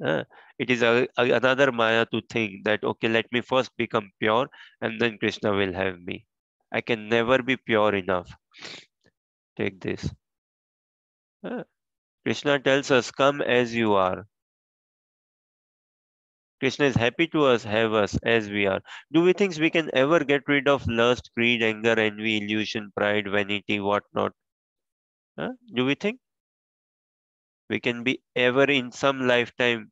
Uh, it is another Maya to think that, okay, let me first become pure and then Krishna will have me. I can never be pure enough. Take this. Uh, Krishna tells us, come as you are. Krishna is happy to have us as we are. Do we think we can ever get rid of lust, greed, anger, envy, illusion, pride, vanity, whatnot? Do we think we can be ever in some lifetime?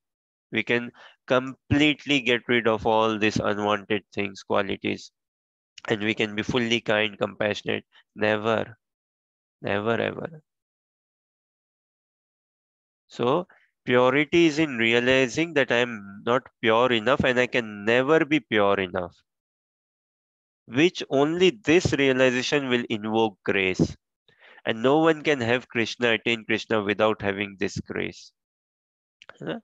We can completely get rid of all these unwanted things, qualities, and we can be fully kind, compassionate. Never, never, ever. So, purity is in realizing that I am not pure enough and I can never be pure enough, which only this realization will invoke grace. And no one can have Krishna, attain Krishna without having this grace. Huh?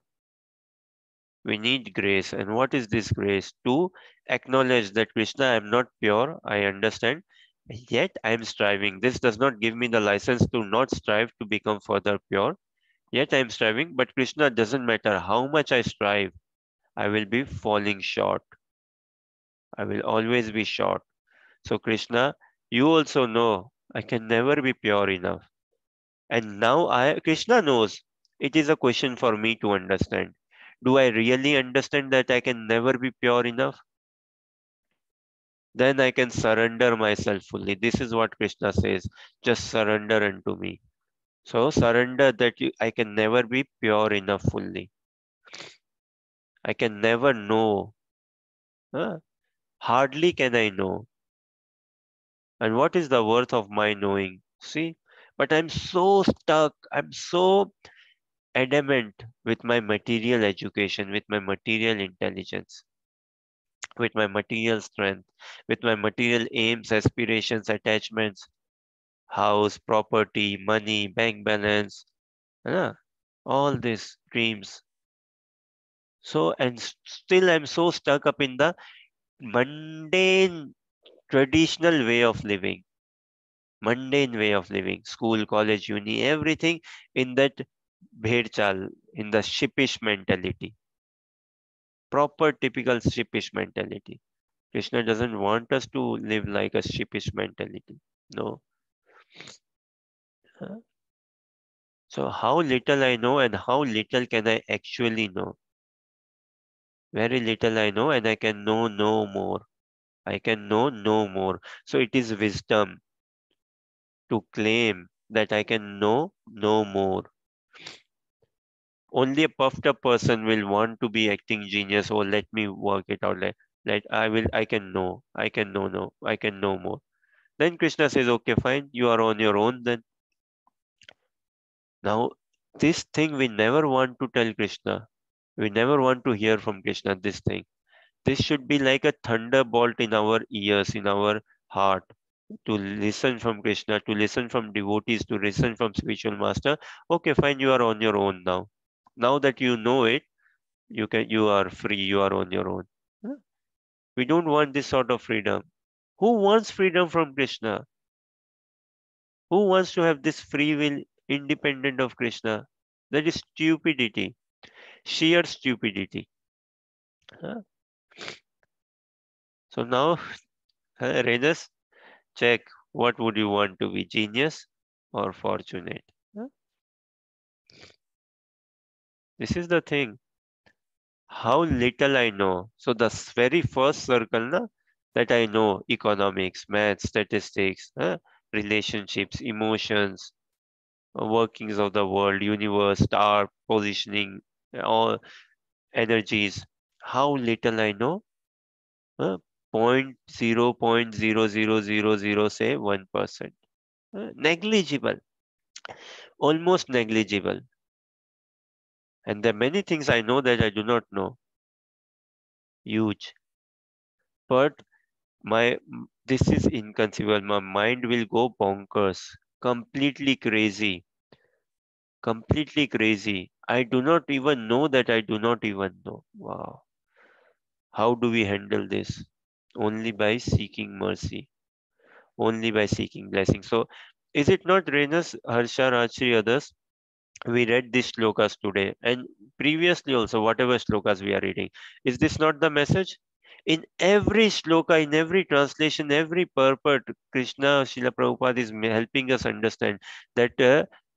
We need grace. And what is this grace? To acknowledge that Krishna, I am not pure, I understand, yet I am striving. This does not give me the license to not strive to become further pure. Yet I am striving, but Krishna, doesn't matter how much I strive, I will be falling short. I will always be short. So Krishna, you also know I can never be pure enough. And now Krishna knows. It is a question for me to understand. Do I really understand that I can never be pure enough? Then I can surrender myself fully. This is what Krishna says. Just surrender unto me. So surrender that I can never be pure enough fully. I can never know. Huh? Hardly can I know. And what is the worth of my knowing? See? But I'm so stuck. I'm so adamant with my material education, with my material intelligence, with my material strength, with my material aims, aspirations, attachments, house, property, money, bank balance, uh, all these dreams. So, and still I'm so stuck up in the mundane, traditional way of living, school, college, uni, everything in that bhed chal, in the shippish mentality, proper typical shippish mentality. Krishna doesn't want us to live like a sheepish mentality. No. Huh? So how little I know and how little can I actually know? Very little I know and I can know no more. I can know no more. So it is wisdom to claim that I can know no more. Only a puffed up person will want to be acting genius. Oh, let me work it out. Let I can know. I can know no. I can know more. Then Krishna says, okay, fine, you are on your own then. Now, this thing we never want to tell Krishna. We never want to hear from Krishna this thing. This should be like a thunderbolt in our ears, in our heart. to listen from Krishna, to listen from devotees, to listen from spiritual master. Okay, fine, you are on your own now. Now that you know it, you are free, you are on your own. Huh? We don't want this sort of freedom. Who wants freedom from Krishna? Who wants to have this free will independent of Krishna? That is stupidity, sheer stupidity. Huh? So now, Renas, check what would you want to be, genius or fortunate? Huh? This is the thing. How little I know. So the very first circle na, that I know, economics, maths, statistics, relationships, emotions, workings of the world, universe, star positioning, all energies. How little I know? Uh, 0.00000 say 1%. Negligible, almost negligible. And there are many things I know that I do not know. Huge. But this is inconceivable. My mind will go bonkers, completely crazy, completely crazy. I do not even know that I do not even know. Wow. How do we handle this? Only by seeking mercy, only by seeking blessing. So, is it not Renas, Harsha, Rajshri, others? We read these shlokas today and previously also, whatever shlokas we are reading. Is this not the message? In every shloka, in every translation, every purport, Krishna, Srila Prabhupada is helping us understand that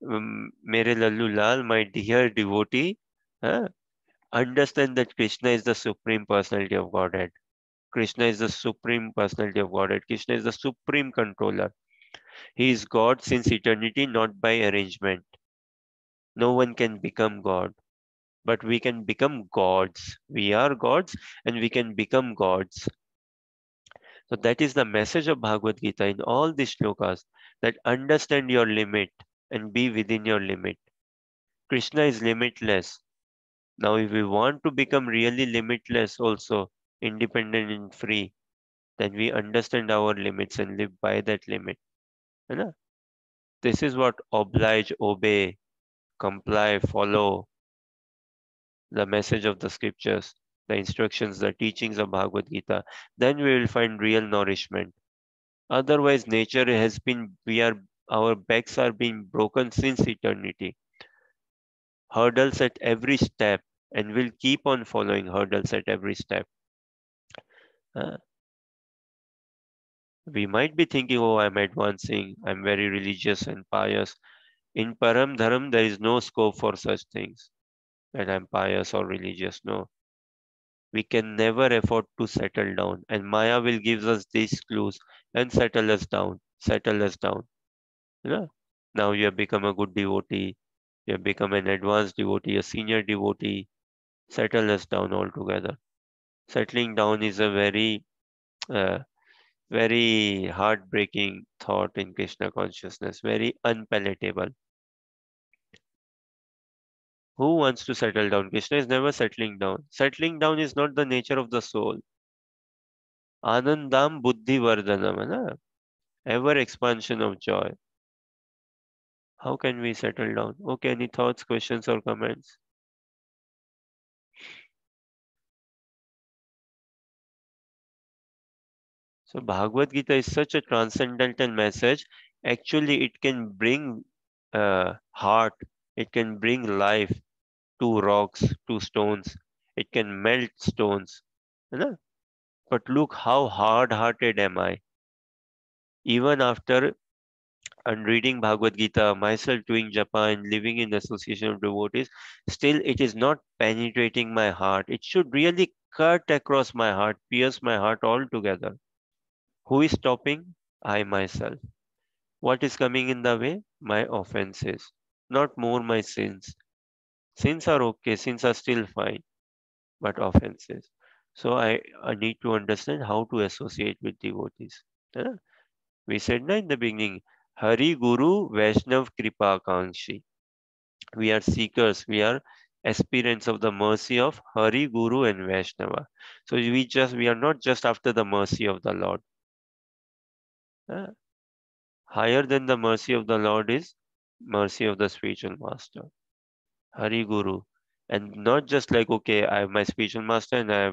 Mere Lallu Lal, my dear devotee, uh, understand that Krishna is the Supreme Personality of Godhead. Krishna is the Supreme Personality of Godhead. Krishna is the Supreme Controller. He is God since eternity, not by arrangement. No one can become God, but we can become gods. We are gods and we can become gods. So that is the message of Bhagavad Gita in all these shlokas, that understand your limit and be within your limit. Krishna is limitless. Now, if we want to become really limitless also, independent and free, then we understand our limits and live by that limit. है ना? This is what oblige, obey, comply, follow the message of the scriptures, the instructions, the teachings of Bhagavad Gita. Then we will find real nourishment. Otherwise, nature has been, our backs are being broken since eternity. Hurdles at every step, and we'll keep on following hurdles at every step. We might be thinking, oh, I'm advancing, I'm very religious and pious. In Param Dharam, there is no scope for such things, that I'm pious or religious. No. We can never afford to settle down, and Maya will give us these clues and settle us down, settle us down. Yeah. Now you have become a good devotee, you have become an advanced devotee, a senior devotee, settle us down altogether. Settling down is a uh, very heartbreaking thought in Krishna consciousness, very unpalatable. Who wants to settle down? Krishna is never settling down. Settling down is not the nature of the soul. Anandam buddhi vardhanam, na? Ever expansion of joy. How can we settle down? Okay, any thoughts, questions, or comments? So Bhagavad Gita is such a transcendental message. Actually, it can bring heart, it can bring life to rocks, to stones. It can melt stones. है ना? But look how hard-hearted am I. Even after reading Bhagavad Gita, myself doing japa and living in association of devotees, still it is not penetrating my heart. It should really cut across my heart, pierce my heart altogether. Who is stopping? I myself. What is coming in the way? My offenses, not more my sins. Sins are okay, sins are still fine, but offenses. So I need to understand how to associate with devotees. Yeah? We said na in the beginning, Hari Guru Vaishnav Kripa Kankshi. We are seekers, we are aspirants of the mercy of Hari, Guru, and Vaishnava. So we are not just after the mercy of the Lord. Higher than the mercy of the Lord is mercy of the spiritual master, Hari Guru. And not just like, okay, I have my spiritual master and I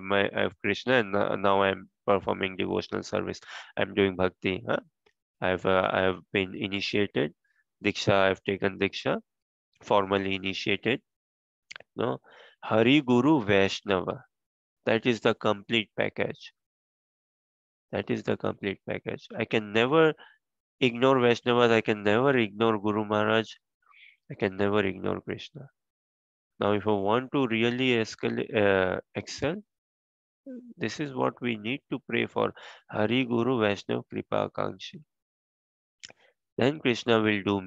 have Krishna, and now I'm performing devotional service. I'm doing bhakti. Huh? I have been initiated. Diksha, I've taken Diksha, formally initiated. No, Hari Guru Vaishnava. That is the complete package. That is the complete package. I can never ignore Vaishnavas. I can never ignore Guru Maharaj. I can never ignore Krishna. Now, if I want to really excel, this is what we need to pray for. Hari Guru Vaishnav Kripa Kankshi. Then Krishna will do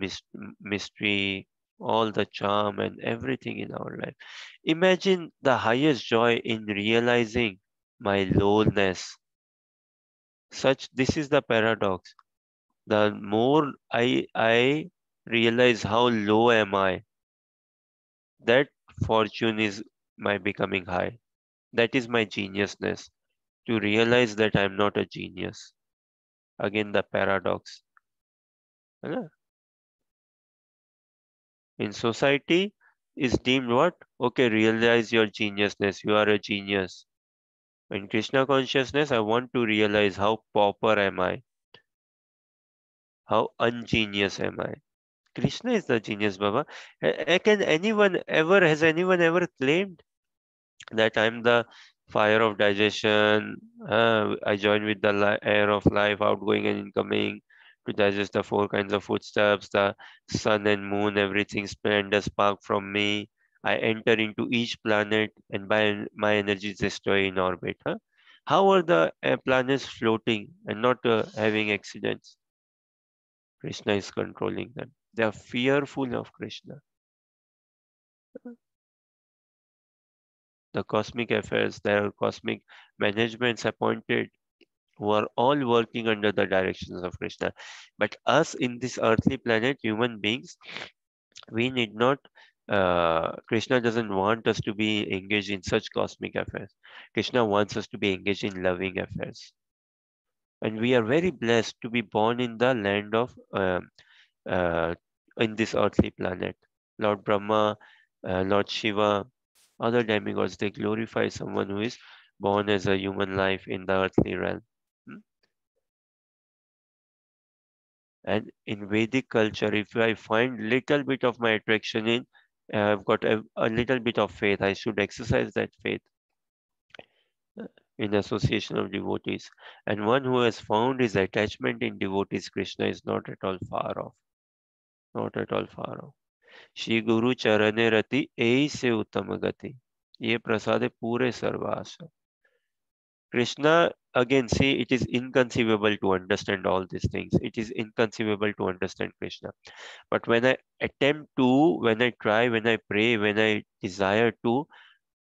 mystery, all the charm and everything in our life. Imagine the highest joy in realizing my lowness. This is the paradox. The more I realize how low am I, that fortune is my becoming high. That is my geniusness. To realize that I'm not a genius. Again, the paradox. है In society is deemed what? Okay, realize your geniusness. You are a genius. In Krishna consciousness, I want to realize how pauper am I? How ungenius am I? Krishna is the genius, Baba. Has anyone ever claimed that I'm the fire of digestion? I join with the air of life, outgoing and incoming, to digest the four kinds of foodstuffs, the sun and moon, everything splend a spark from me. I enter into each planet and by my energy is destroyed in orbit. Huh? How are the planets floating and not having accidents? Krishna is controlling them. They are fearful of Krishna. The cosmic affairs, there are cosmic managements appointed who are all working under the directions of Krishna. But us in this earthly planet, human beings, we need not, Krishna doesn't want us to be engaged in such cosmic affairs. Krishna wants us to be engaged in loving affairs. And we are very blessed to be born in the land of, in this earthly planet. Lord Brahma, Lord Shiva, other demigods, they glorify someone who is born as a human life in the earthly realm. And in Vedic culture, if I find little bit of my attraction in, I've got a little bit of faith, I should exercise that faith in association of devotees. And one who has found his attachment in devotees, Krishna is not at all far off. Not at all far off. Shri Guru Charane Rati ei se uttam gati. Ye prasade pure sarvas. Krishna, again, see, it is inconceivable to understand all these things. It is inconceivable to understand Krishna. But when I when I try, when I pray, when I desire to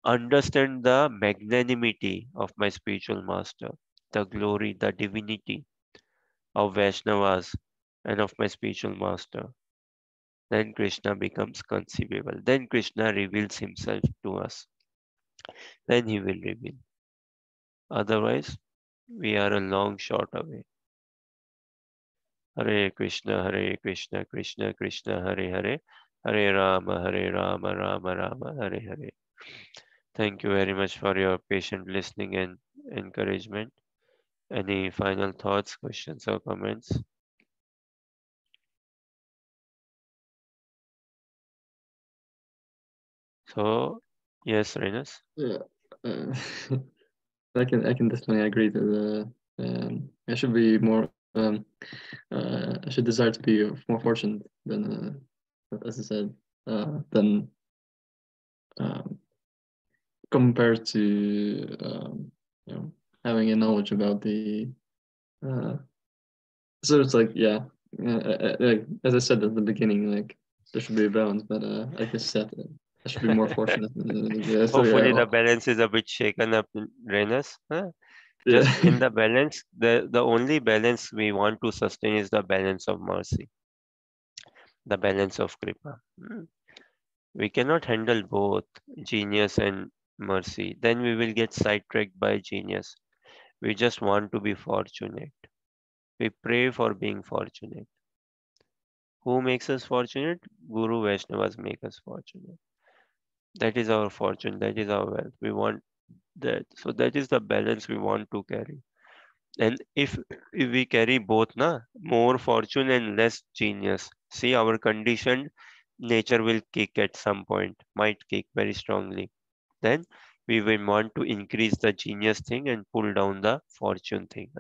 understand the magnanimity of my spiritual master, the glory, the divinity of Vaishnavas and of my spiritual master, then Krishna becomes conceivable. Then Krishna reveals himself to us. Then he will reveal. Otherwise, we are a long shot away. Hare Krishna, Krishna Krishna, Hare Hare, Hare Rama, Rama Rama, Hare Hare. Thank you very much for your patient listening and encouragement. Any final thoughts, questions, or comments? So, yes, Renus? Yeah. I can definitely agree that I should be more I should desire to be more fortunate than as I said than compared to you know, having a knowledge about the so it's like like as I said at the beginning, like there should be a balance, but I guess that I should be more fortunate. Hopefully the balance is a bit shaken up, Renus. Huh? Yeah. Just in the balance, the only balance we want to sustain is the balance of mercy, the balance of kripa. We cannot handle both genius and mercy. Then we will get sidetracked by genius. We just want to be fortunate. We pray for being fortunate. Who makes us fortunate? Guru Vaishnavas make us fortunate. That is our fortune. That is our wealth. We want that. So that is the balance we want to carry. And if we carry both, na, more fortune and less genius, see, our conditioned nature will kick at some point, might kick very strongly. Then we will want to increase the genius thing and pull down the fortune thing.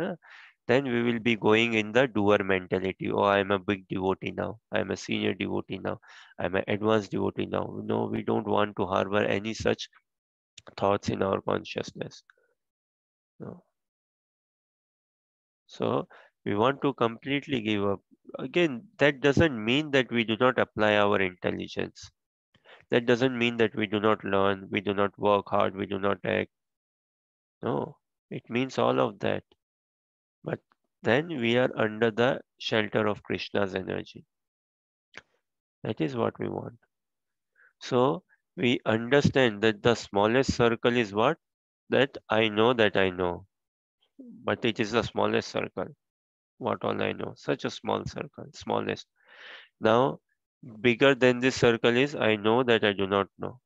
Then we will be going in the doer mentality. Oh, I'm a big devotee now. I'm a senior devotee now. I'm an advanced devotee now. No, we don't want to harbor any such thoughts in our consciousness. No. So we want to completely give up. Again, that doesn't mean that we do not apply our intelligence. That doesn't mean that we do not learn, we do not work hard, we do not act. No, it means all of that. But then we are under the shelter of Krishna's energy. That is what we want. So we understand that the smallest circle is what? That I know that I know. But it is the smallest circle. What all I know. Such a small circle, smallest. Now, bigger than this circle is I know that I do not know.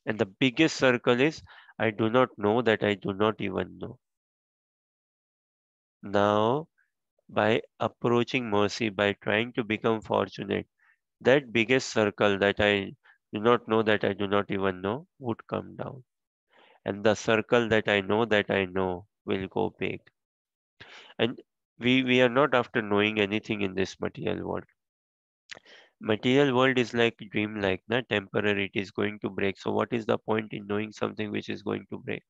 And the biggest circle is I do not know that I do not even know. Now, by approaching mercy, by trying to become fortunate, that biggest circle that I do not know that I do not even know would come down. And the circle that I know will go big. And we are not after knowing anything in this material world. Material world is like dream like, not temporary, it is going to break. So what is the point in knowing something which is going to break?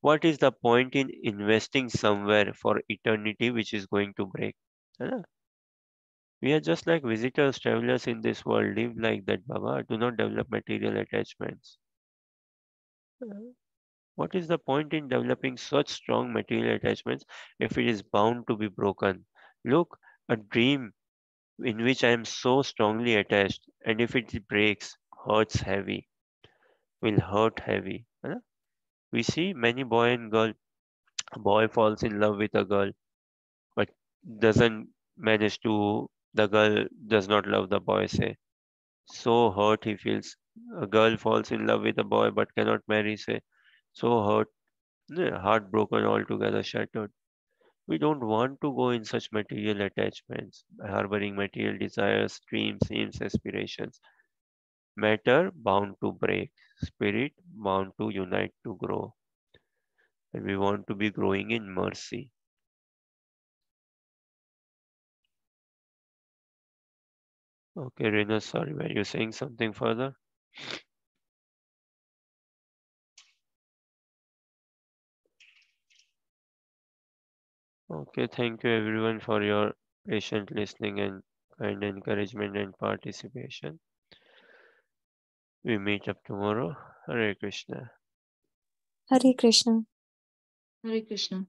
What is the point in investing somewhere for eternity which is going to break? Huh? We are just like visitors, travelers in this world. Live like that, Baba. Do not develop material attachments. What is the point in developing such strong material attachments if it is bound to be broken? Look, a dream in which I am so strongly attached, and if it breaks, hurts heavy, will hurt heavy. Huh? We see many boy falls in love with a girl, but doesn't manage to, the girl does not love the boy, say. So hurt he feels. A girl falls in love with a boy but cannot marry, say. So hurt, heartbroken altogether, shattered. We don't want to go in such material attachments, harboring material desires, dreams, aims, aspirations. Matter bound to break, spirit bound to unite to grow. And we want to be growing in mercy. Okay, Rena, sorry, were you saying something further? Okay, thank you everyone for your patient listening and kind encouragement and participation. We meet up tomorrow. Hare Krishna. Hare Krishna. Hare Krishna.